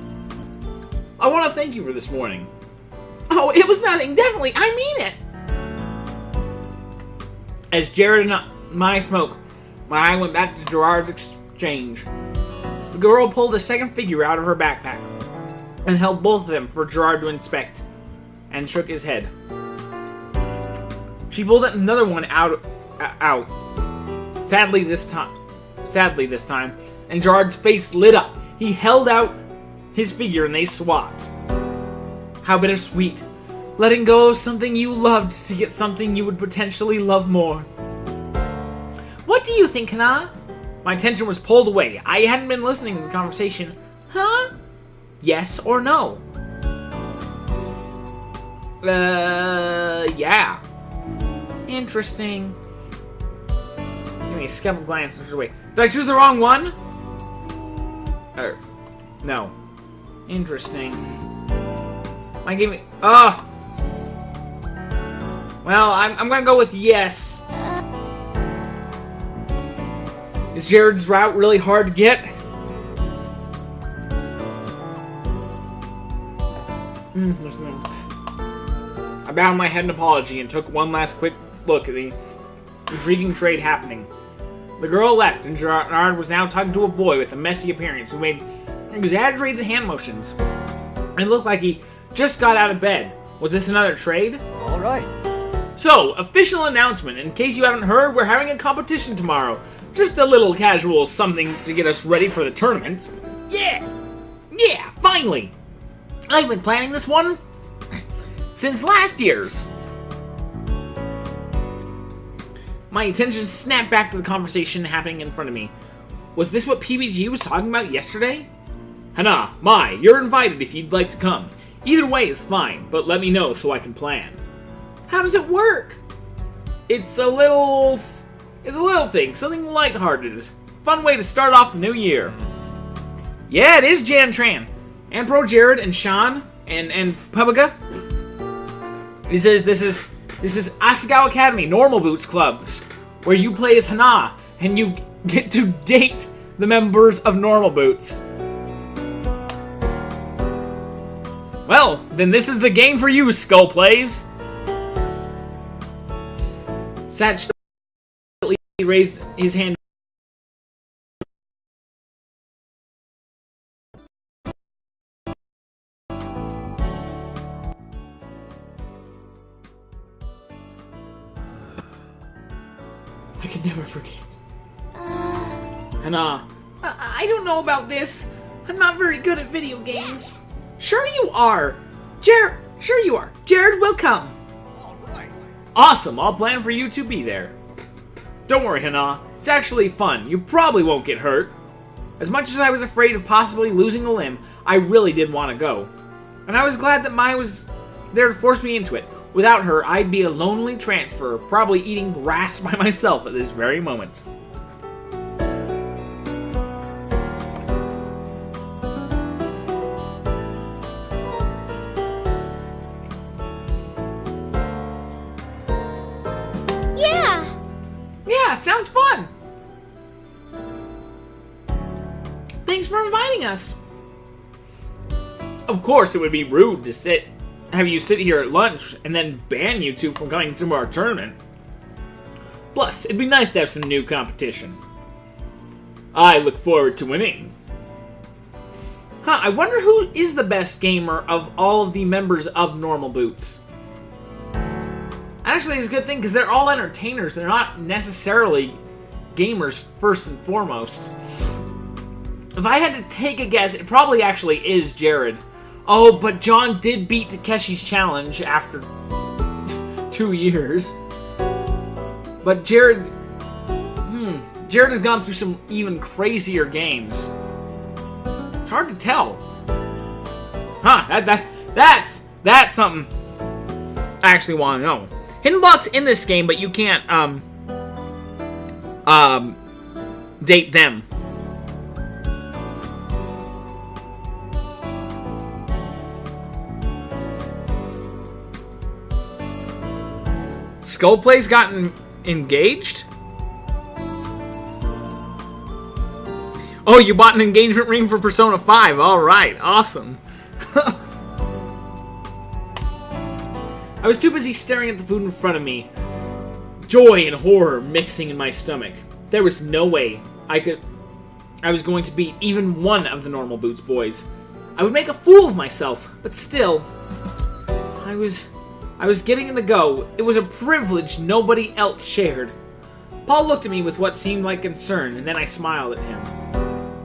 I want to thank you for this morning. Oh, it was nothing. Definitely. I mean it. As Jared and I smoke, my eye went back to Gerard's exchange. The girl pulled a second figure out of her backpack and held both of them for Gerard to inspect, and shook his head. She pulled another one out. Sadly this time, and Gerard's face lit up. He held out his figure and they swapped. How bittersweet. Letting go of something you loved to get something you would potentially love more. What do you think, Hana? My attention was pulled away. I hadn't been listening to the conversation. Huh? Yes or no? Yeah. Interesting. Give me a skeptical glance. Wait, did I choose the wrong one? No. Interesting. I gave me. Oh. Well, I'm gonna go with yes. Is Jared's route really hard to get? I bowed my head in apology and took one last quick look at the intriguing trade happening. The girl left, and Gerard was now talking to a boy with a messy appearance who made exaggerated hand motions. It looked like he just got out of bed. Was this another trade? All right. So, official announcement. In case you haven't heard, we're having a competition tomorrow. Just a little casual something to get us ready for the tournament. Yeah! Yeah, finally! I've been planning this one since last year's. My attention snapped back to the conversation happening in front of me. Was this what PBG was talking about yesterday? Hana, Mai, you're invited if you'd like to come. Either way is fine, but let me know so I can plan. How does it work? It's a little thing, something lighthearted. Fun way to start off the new year. Yeah, it is Jan Tran. And Pro Jared and Sean and Publica. He says this is Asagao Academy, Normal Boots Clubs, where you play as Hana and you get to date the members of Normal Boots. Well, then this is the game for you, Skull Plays. Satch raised his hand. I can never forget. Hana, I don't know about this. I'm not very good at video games. Sure you are. Sure you are. Jared will come. All right. Awesome, I'll plan for you to be there. Don't worry, Hana. It's actually fun. You probably won't get hurt. As much as I was afraid of possibly losing a limb, I really did want to go. And I was glad that Mai was there to force me into it. Without her, I'd be a lonely transfer, probably eating grass by myself at this very moment. Yeah, sounds fun! Thanks for inviting us! Of course, it would be rude to have you sit here at lunch and then ban you two from coming to our tournament. Plus, it'd be nice to have some new competition. I look forward to winning. Huh, I wonder who is the best gamer of all of the members of Normal Boots. Actually, it's a good thing because they're all entertainers. They're not necessarily gamers first and foremost. If I had to take a guess, it probably actually is Jared. Oh, but John did beat Takeshi's challenge after 2 years. But Jared has gone through some even crazier games. It's hard to tell. Huh, that's something I actually want to know. Hidden blocks in this game, but you can't, date them. Skullplay's gotten engaged? Oh, you bought an engagement ring for Persona 5. Alright, awesome. I was too busy staring at the food in front of me. Joy and horror mixing in my stomach. There was no way I was going to beat even one of the normal Boots boys. I would make a fool of myself, but still, I was getting to go. It was a privilege nobody else shared. Paul looked at me with what seemed like concern, and then I smiled at him.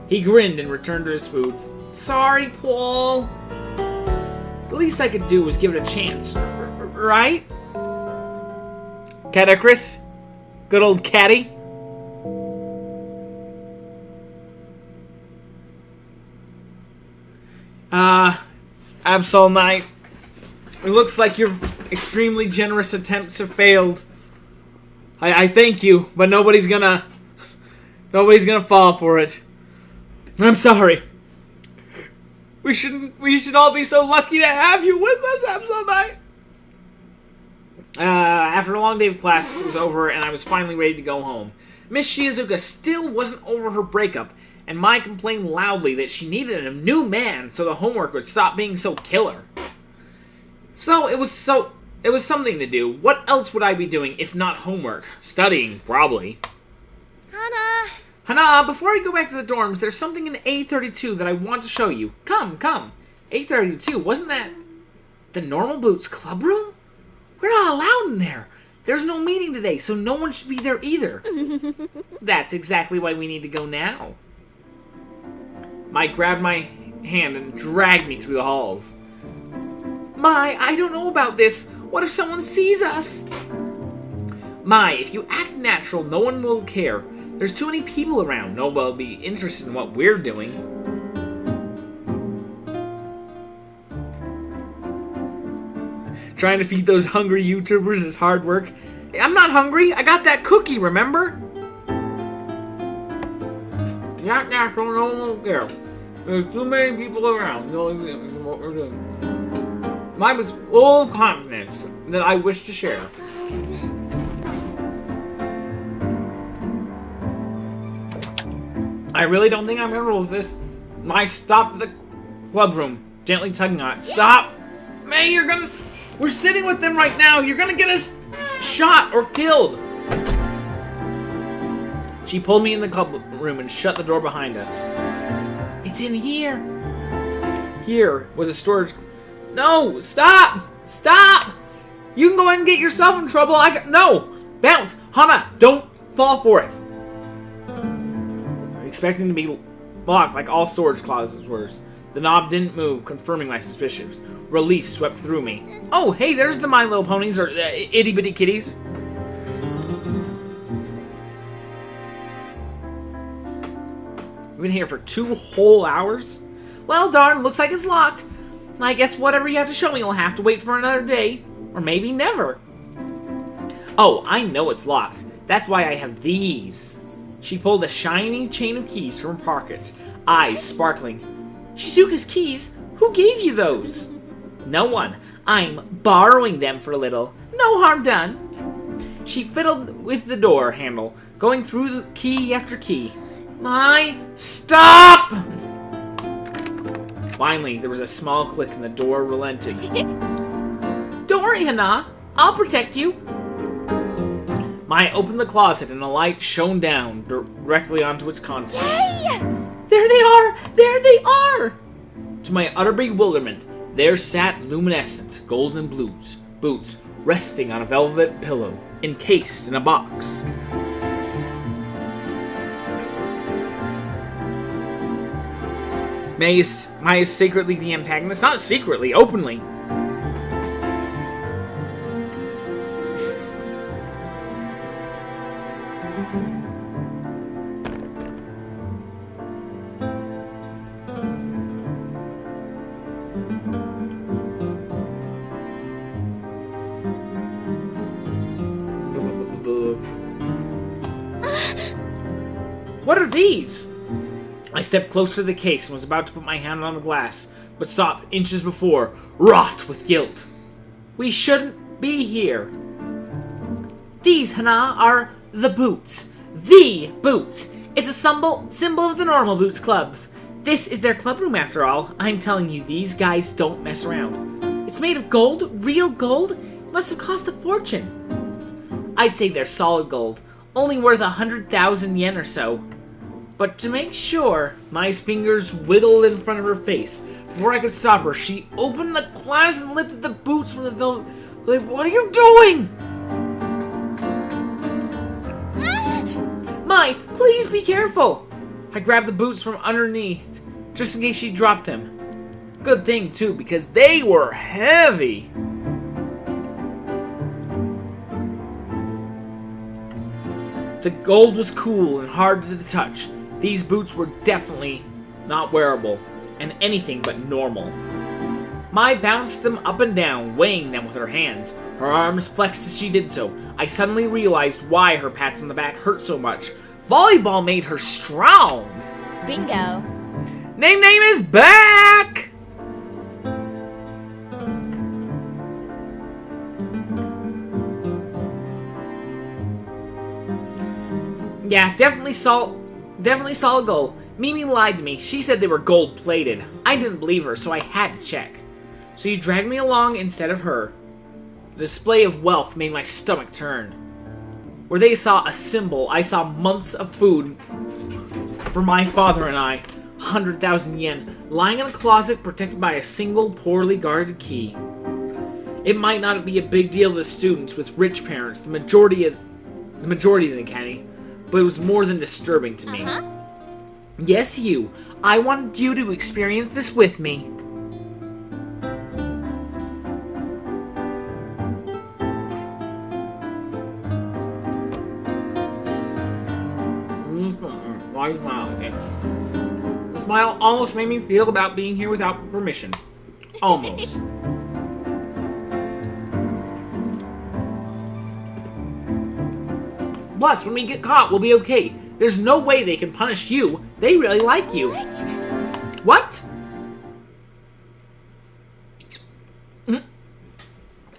He grinned and returned to his food. Sorry, Paul. The least I could do was give it a chance, right? Cat Chris? Good old Catty? Absol Knight. It looks like your extremely generous attempts have failed. I thank you, but nobody's gonna fall for it. I'm sorry. We should all be so lucky to have you with us, Absol Knight. After a long day of class was over and I was finally ready to go home, Miss Shizuka still wasn't over her breakup, and Mai complained loudly that she needed a new man so the homework would stop being so killer. So it was something to do. What else would I be doing if not homework? Studying, probably. Hana, before I go back to the dorms, there's something in A32 that I want to show you. Come. A32, wasn't that the Normal Boots club room? We're not allowed in there. There's no meeting today, so no one should be there either. That's exactly why we need to go now. Mike grabbed my hand and dragged me through the halls. Mai, I don't know about this. What if someone sees us? Mai, if you act natural, no one will care. There's too many people around. No one will be interested in what we're doing. Trying to feed those hungry YouTubers is hard work. Hey, I'm not hungry. I got that cookie, remember? Not natural, no one will care. There's too many people around. No one will know what we're doing. Mine was full of confidence that I wish to share. I really don't think I'm gonna roll with this. Mai stopped the club room, gently tugging on it. Stop! May, we're sitting with them right now. You're gonna get us shot or killed. She pulled me in the club room and shut the door behind us. It's in here. Here was a storage. No! Stop! Stop! You can go ahead and get yourself in trouble. No! Bounce! Hana, don't fall for it. Expecting to be locked like all storage closets were. The knob didn't move, confirming my suspicions. Relief swept through me. Oh, hey, there's the My Little Ponies, or Itty Bitty Kitties. We've been here for 2 whole hours? Well, darn, looks like it's locked. I guess whatever you have to show me will have to wait for another day. Or maybe never. Oh, I know it's locked. That's why I have these. She pulled a shiny chain of keys from her pockets, eyes sparkling. Shizuka's keys? Who gave you those? No one. I'm borrowing them for a little. No harm done. She fiddled with the door handle, going through the key after key. Mai, stop! Finally, there was a small click and the door relented. Don't worry, Hana. I'll protect you. Mai opened the closet and a light shone down directly onto its contents. Yay! There they are! There they are! To my utter bewilderment, there sat luminescent golden boots resting on a velvet pillow, encased in a box. Mai is secretly the antagonist. Not secretly, openly. What are these? I stepped closer to the case and was about to put my hand on the glass, but stopped inches before, wrought with guilt. We shouldn't be here. These, Hana, are the boots. The boots. It's a symbol of the normal boots clubs. This is their club room after all. I'm telling you, these guys don't mess around. It's made of gold? Real gold? It must have cost a fortune. I'd say they're solid gold. Only worth 100,000 yen or so. But to make sure, Mai's fingers wiggled in front of her face. Before I could stop her, she opened the glass and lifted the boots from the velvet. Like, what are you doing? Mai, please be careful! I grabbed the boots from underneath, just in case she dropped them. Good thing, too, because they were heavy. The gold was cool and hard to the touch. These boots were definitely not wearable, and anything but normal. Mai bounced them up and down, weighing them with her hands. Her arms flexed as she did so. I suddenly realized why her pats on the back hurt so much. Volleyball made her strong! Bingo. Name is back! Yeah, definitely solid gold. Mimi lied to me. She said they were gold-plated. I didn't believe her, so I had to check. So you dragged me along instead of her. The display of wealth made my stomach turn. Where they saw a symbol, I saw months of food for my father and I. 100,000 yen, lying in a closet protected by a single poorly guarded key. It might not be a big deal to the students with rich parents, the majority of the Kenny, but it was more than disturbing to me. Yes, you. I wanted you to experience this with me. Why smile? The smile almost made me feel about being here without permission. Almost. Plus, when we get caught, we'll be okay. There's no way they can punish you. They really like you. What?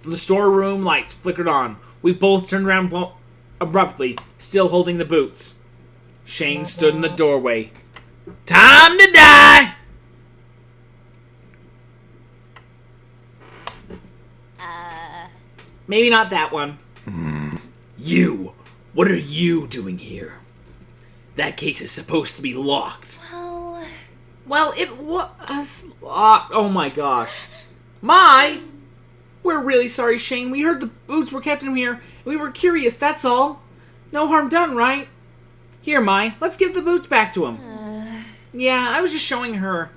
The storeroom lights flickered on. We both turned around abruptly, still holding the boots. Shane stood in the doorway. Time to die! Maybe not that one. You. What are you doing here? That case is supposed to be locked. Well, it was locked. Oh my gosh. We're really sorry, Shane. We heard the boots were kept in here. We were curious, that's all. No harm done, right? Here, Mai. Let's give the boots back to him. Yeah, I was just showing her.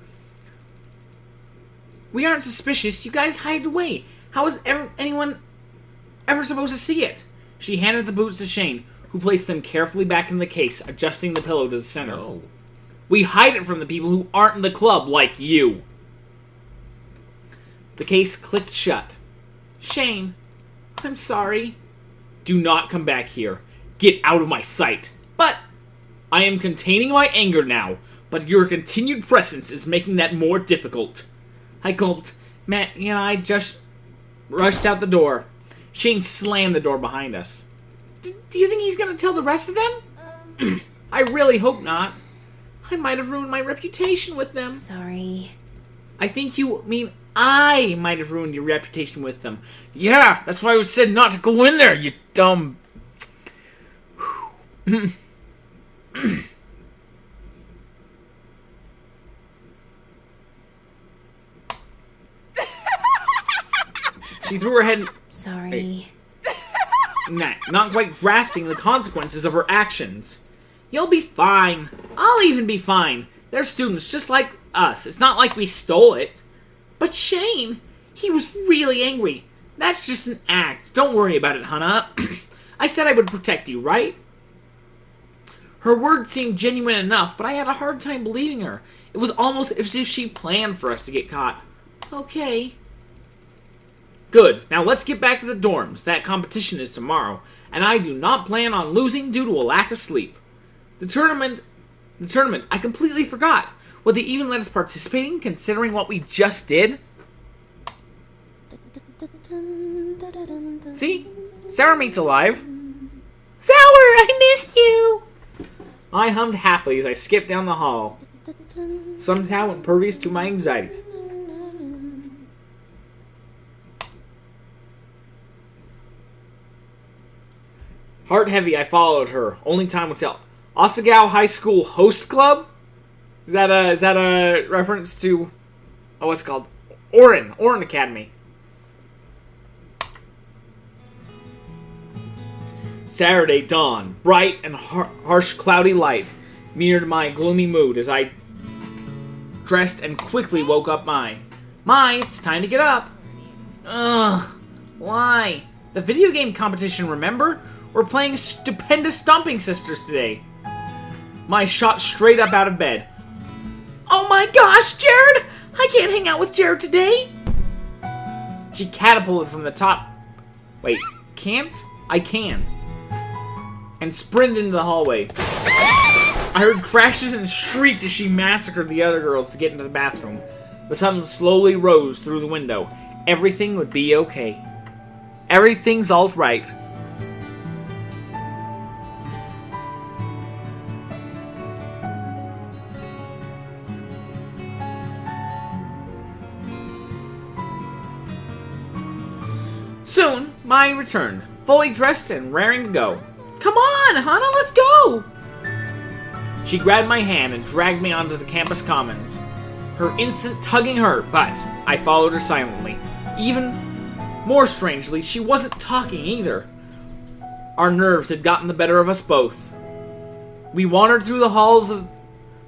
We aren't suspicious. You guys hide away. How is anyone ever supposed to see it? She handed the boots to Shane, who placed them carefully back in the case, adjusting the pillow to the center. Oh. We hide it from the people who aren't in the club, like you. The case clicked shut. Shane, I'm sorry. Do not come back here. Get out of my sight. But I am containing my anger now, but your continued presence is making that more difficult. I gulped. Matt and I just rushed out the door. Shane slammed the door behind us. Do you think he's gonna tell the rest of them? I really hope not. I might have ruined my reputation with them. Sorry. I think you mean I might have ruined your reputation with them. Yeah, that's why I was said not to go in there, you dumb... She threw her head... Sorry. Not quite grasping the consequences of her actions. You'll be fine. I'll even be fine. They're students just like us. It's not like we stole it. But Shane, he was really angry. That's just an act. Don't worry about it, Hannah. I said I would protect you, right? Her words seemed genuine enough, but I had a hard time believing her. It was almost as if she planned for us to get caught. Okay. Good. Now let's get back to the dorms. That competition is tomorrow, and I do not plan on losing due to a lack of sleep. The tournament, I completely forgot. Would they even let us participate considering what we just did? See? Sour Meat's alive. Sour, I missed you! I hummed happily as I skipped down the hall, somehow impervious to my anxieties. Heart heavy, I followed her. Only time will tell. Asagao High School Host Club? Is that a reference to... Oh, what's it called? Orin Academy. Saturday dawn, bright and harsh cloudy light, mirrored my gloomy mood as I dressed and quickly woke up Mai, it's time to get up. Ugh, why? The video game competition, remember? We're playing Stupendous Stomping Sisters today. Mai shot straight up out of bed. Oh my gosh, Jared! I can't hang out with Jared today! She catapulted from the top. Wait, can't? I can. And sprinted into the hallway. I heard crashes and shrieked as she massacred the other girls to get into the bathroom. The sun slowly rose through the window. Everything would be okay. Everything's all right. Soon, Mai returned, fully dressed and raring to go. Come on, Hannah, let's go! She grabbed my hand and dragged me onto the campus commons. Her instant tugging hurt, but I followed her silently. Even more strangely, she wasn't talking either. Our nerves had gotten the better of us both. We wandered through the halls of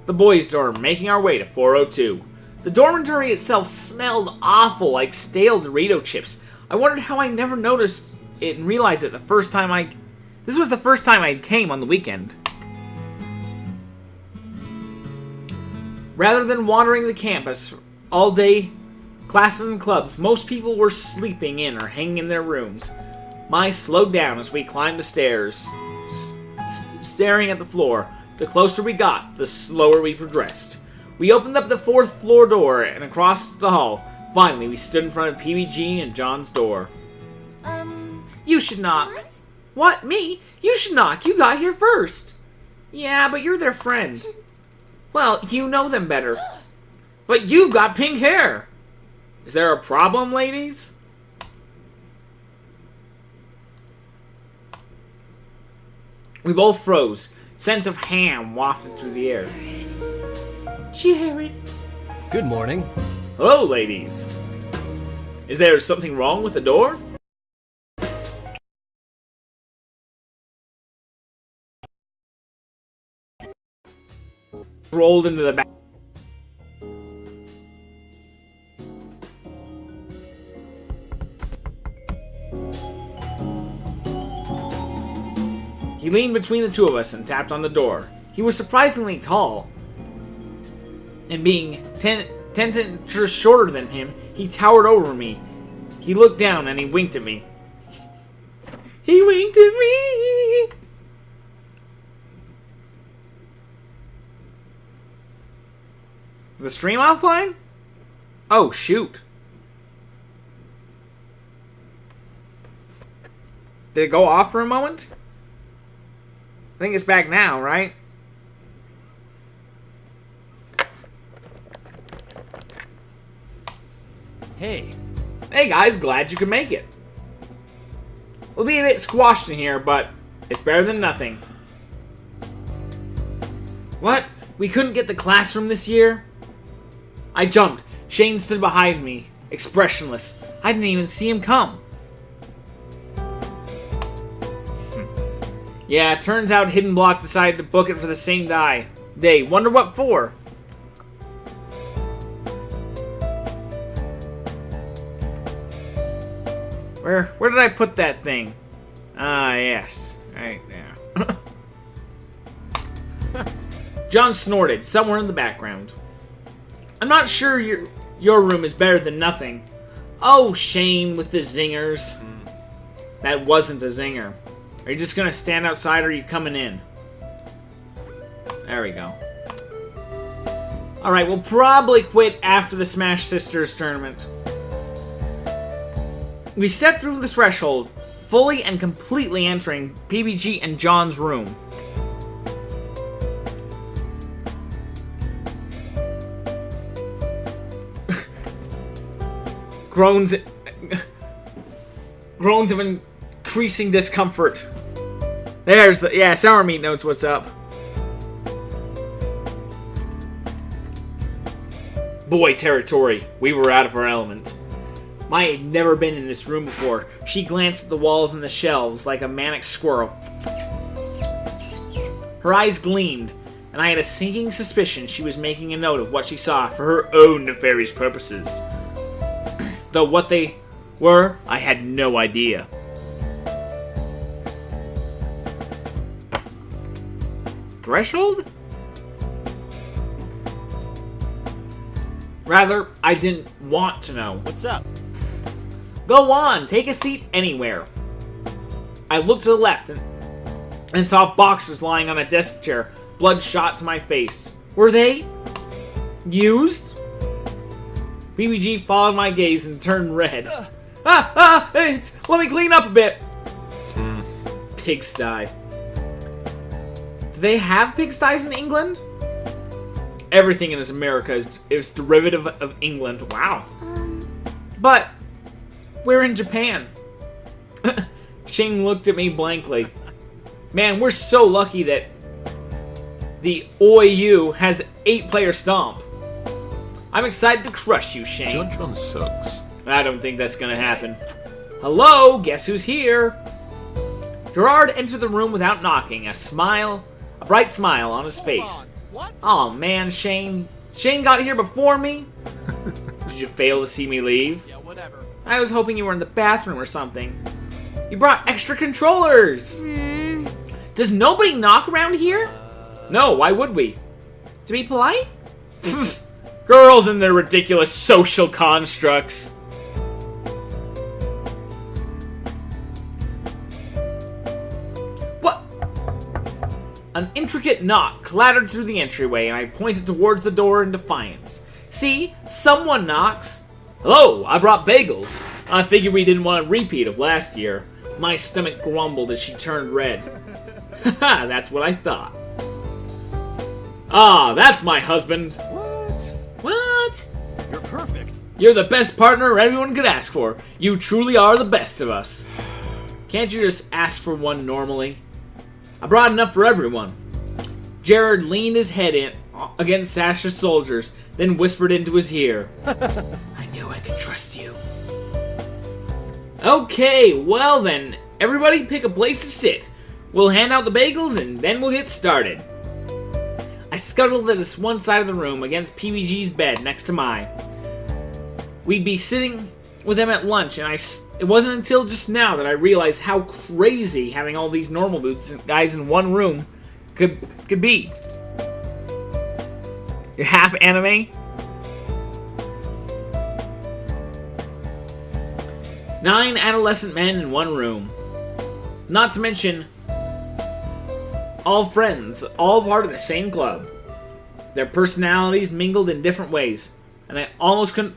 the boys' dorm, making our way to 402. The dormitory itself smelled awful, like stale Dorito chips. I wondered how I never noticed it and realized it the first time This was the first time I came on the weekend. Rather than wandering the campus all day, classes and clubs, most people were sleeping in or hanging in their rooms. Mai slowed down as we climbed the stairs, staring at the floor. The closer we got, the slower we progressed. We opened up the 4th floor door and across the hall. Finally, we stood in front of PBG and John's door. You should knock. What? Me? You should knock. You got here first. Yeah, but you're their friend. Well, you know them better. But you've got pink hair. Is there a problem, ladies? We both froze. Scents of ham wafted through the air. Jared. Good morning. Hello, ladies. Is there something wrong with the door? Rolled into the back. He leaned between the two of us and tapped on the door. He was surprisingly tall. And being 10 inches shorter than him, he towered over me. He looked down and he winked at me. He winked at me! Is the stream offline? Oh, shoot. Did it go off for a moment? I think it's back now, right? Hey. Hey guys, glad you could make it. We'll be a bit squashed in here, but it's better than nothing. What? We couldn't get the classroom this year? I jumped. Shane stood behind me, expressionless. I didn't even see him come. Yeah, it turns out Hidden Block decided to book it for the same day. Wonder what for? Where did I put that thing? Ah, yes. Right there. John snorted, somewhere in the background. I'm not sure your room is better than nothing. Oh, Shane with the zingers. That wasn't a zinger. Are you just gonna stand outside or are you coming in? There we go. Alright, we'll probably quit after the Smash Sisters tournament. We stepped through the threshold, fully and completely entering PBG and John's room. Groans of increasing discomfort. There's the... Yeah, Sour Meat knows what's up. Boy territory. We were out of our element. Maya had never been in this room before. She glanced at the walls and the shelves like a manic squirrel. Her eyes gleamed, and I had a sinking suspicion she was making a note of what she saw for her own nefarious purposes. Though what they were, I had no idea. Threshold? Rather, I didn't want to know. What's up? Go on, take a seat anywhere. I looked to the left and saw boxes lying on a desk chair, blood shot to my face. Were they used? BBG followed my gaze and turned red. Let me clean up a bit. Pigsty. Do they have pigsties in England? Everything in this America is derivative of England. Wow. But we're in Japan. Shing looked at me blankly. Man, we're so lucky that the OU has 8-player stomp. I'm excited to crush you, Shane. John sucks. I don't think that's gonna happen. Hello, guess who's here? Gerard entered the room without knocking, a bright smile on his face. What? Aw, man, Shane. Shane got here before me? Did you fail to see me leave? Yeah, whatever. I was hoping you were in the bathroom or something. You brought extra controllers! Does nobody knock around here? No, why would we? To be polite? Girls and their ridiculous social constructs. What? An intricate knock clattered through the entryway, and I pointed towards the door in defiance. See? Someone knocks. Hello, I brought bagels. I figured we didn't want a repeat of last year. My stomach grumbled as she turned red. Haha, that's what I thought. Ah, that's my husband. What? You're perfect. You're the best partner everyone could ask for. You truly are the best of us. Can't you just ask for one normally? I brought enough for everyone. Jared leaned his head in against Sasha's shoulders, then whispered into his ear. I knew I could trust you. Okay, well then, everybody pick a place to sit. We'll hand out the bagels and then we'll get started. I scuttled at this one side of the room against PBG's bed next to mine. We'd be sitting with them at lunch, and it wasn't until just now that I realized how crazy having all these normal boots guys in one room could be. You're half anime? 9 adolescent men in one room. Not to mention all friends, all part of the same club. Their personalities mingled in different ways, and I almost couldn't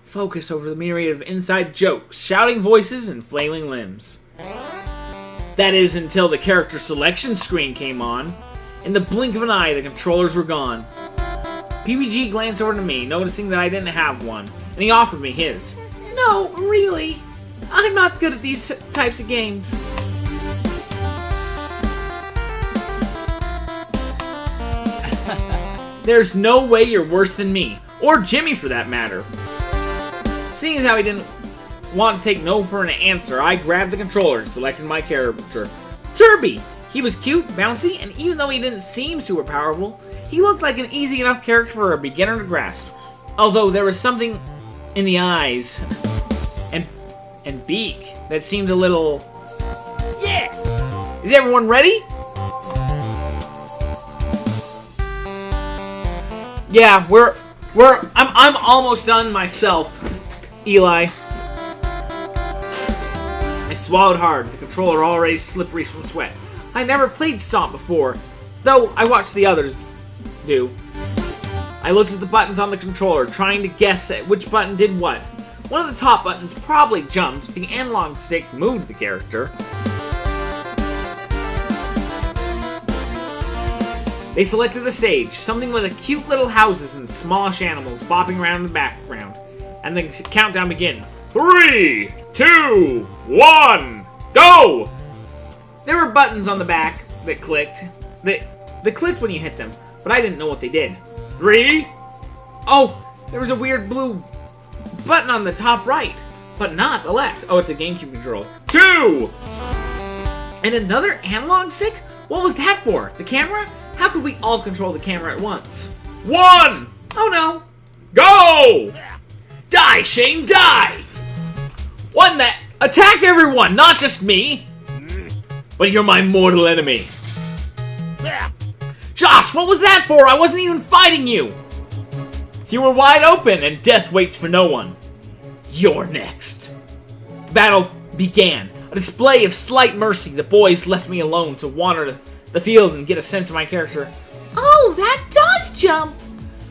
focus over the myriad of inside jokes, shouting voices, and flailing limbs. That is, until the character selection screen came on. In the blink of an eye, the controllers were gone. PBG glanced over to me, noticing that I didn't have one, and he offered me his. No, really. I'm not good at these types of games. There's no way you're worse than me, or Jimmy for that matter. Seeing as how he didn't want to take no for an answer, I grabbed the controller and selected my character. Turby! He was cute, bouncy, and even though he didn't seem super powerful, he looked like an easy enough character for a beginner to grasp. Although there was something in the eyes and beak that seemed a little... Yeah! Is everyone ready? Yeah, I'm almost done myself, Eli. I swallowed hard, the controller already slippery from sweat. I never played Stomp before, though I watched the others do. I looked at the buttons on the controller, trying to guess at which button did what. One of the top buttons probably jumped, the analog stick moved the character. They selected the stage, something with cute little houses and smallish animals bopping around in the background. And the countdown began. 3, 2, 1, go! There were buttons on the back that clicked. They clicked when you hit them, but I didn't know what they did. 3. Oh, there was a weird blue button on the top right, but not the left. Oh, it's a GameCube controller. 2! And another analog stick? What was that for? The camera? How could we all control the camera at once? 1! Oh no! Go! Die, Shane, die! One that attack everyone, not just me! But you're my mortal enemy. Josh, what was that for? I wasn't even fighting you! You were wide open, and death waits for no one. You're next. The battle began. A display of slight mercy. The boys left me alone to wander the field and get a sense of my character. Oh, that does jump!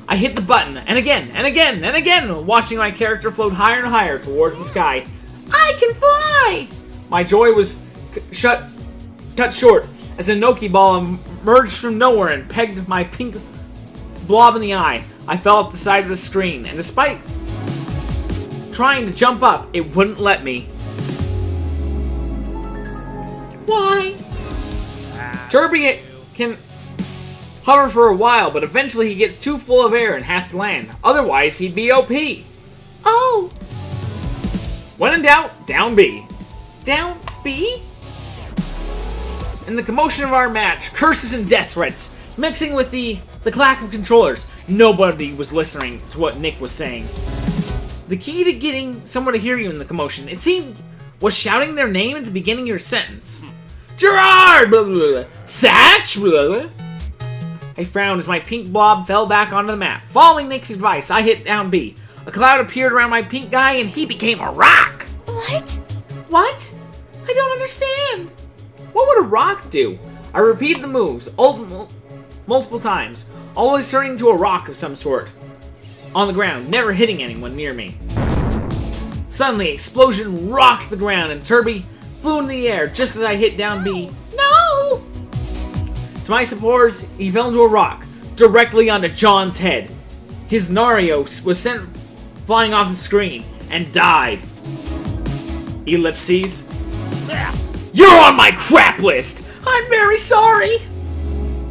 I hit the button, and again, and again, and again, watching my character float higher and higher towards the sky. I can fly! My joy was cut short as a Noki ball emerged from nowhere and pegged my pink blob in the eye. I fell off the side of the screen, and despite trying to jump up, it wouldn't let me. Why? Kirby can hover for a while, but eventually he gets too full of air and has to land. Otherwise, he'd be OP. Oh! When in doubt, down B. Down B? In the commotion of our match, curses and death threats, mixing with the clack of controllers, nobody was listening to what Nick was saying. The key to getting someone to hear you in the commotion, it seemed, was shouting their name at the beginning of your sentence. Gerard! Blah, blah, blah. Satch! Blah, blah. I frowned as my pink blob fell back onto the map. Following Nick's advice, I hit down B. A cloud appeared around my pink guy, and he became a rock! What? What? I don't understand. What would a rock do? I repeated the moves multiple times, always turning into a rock of some sort. On the ground, never hitting anyone near me. Suddenly, explosion rocked the ground, and Kirby flew in the air just as I hit down B. No! To my supporters, he fell into a rock, directly onto John's head. His Nario was sent flying off the screen, and died. Ellipses. You're on my crap list! I'm very sorry!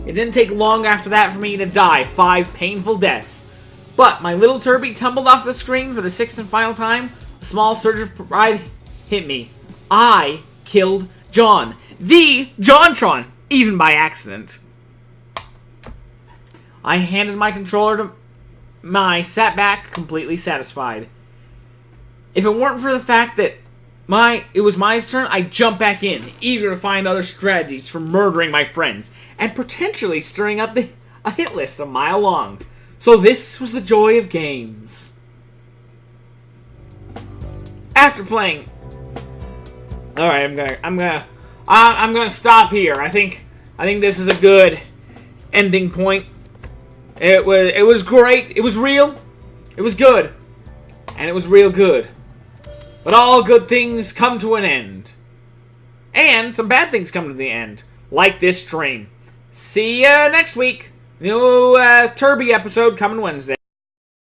It didn't take long after that for me to die 5 painful deaths. But my little Kirby tumbled off the screen for the 6th and final time. A small surge of pride hit me. I killed John. The JonTron, even by accident. I handed my controller to sat back completely satisfied. If it weren't for the fact that it was my turn, I'd jump back in, eager to find other strategies for murdering my friends, and potentially stirring up a hit list a mile long. So this was the joy of games. After playing, all right, I'm gonna stop here. I think this is a good ending point. It was great. It was real. It was good, and it was real good. But all good things come to an end. And some bad things come to the end. Like this stream. See ya next week. New Kirby episode coming Wednesday.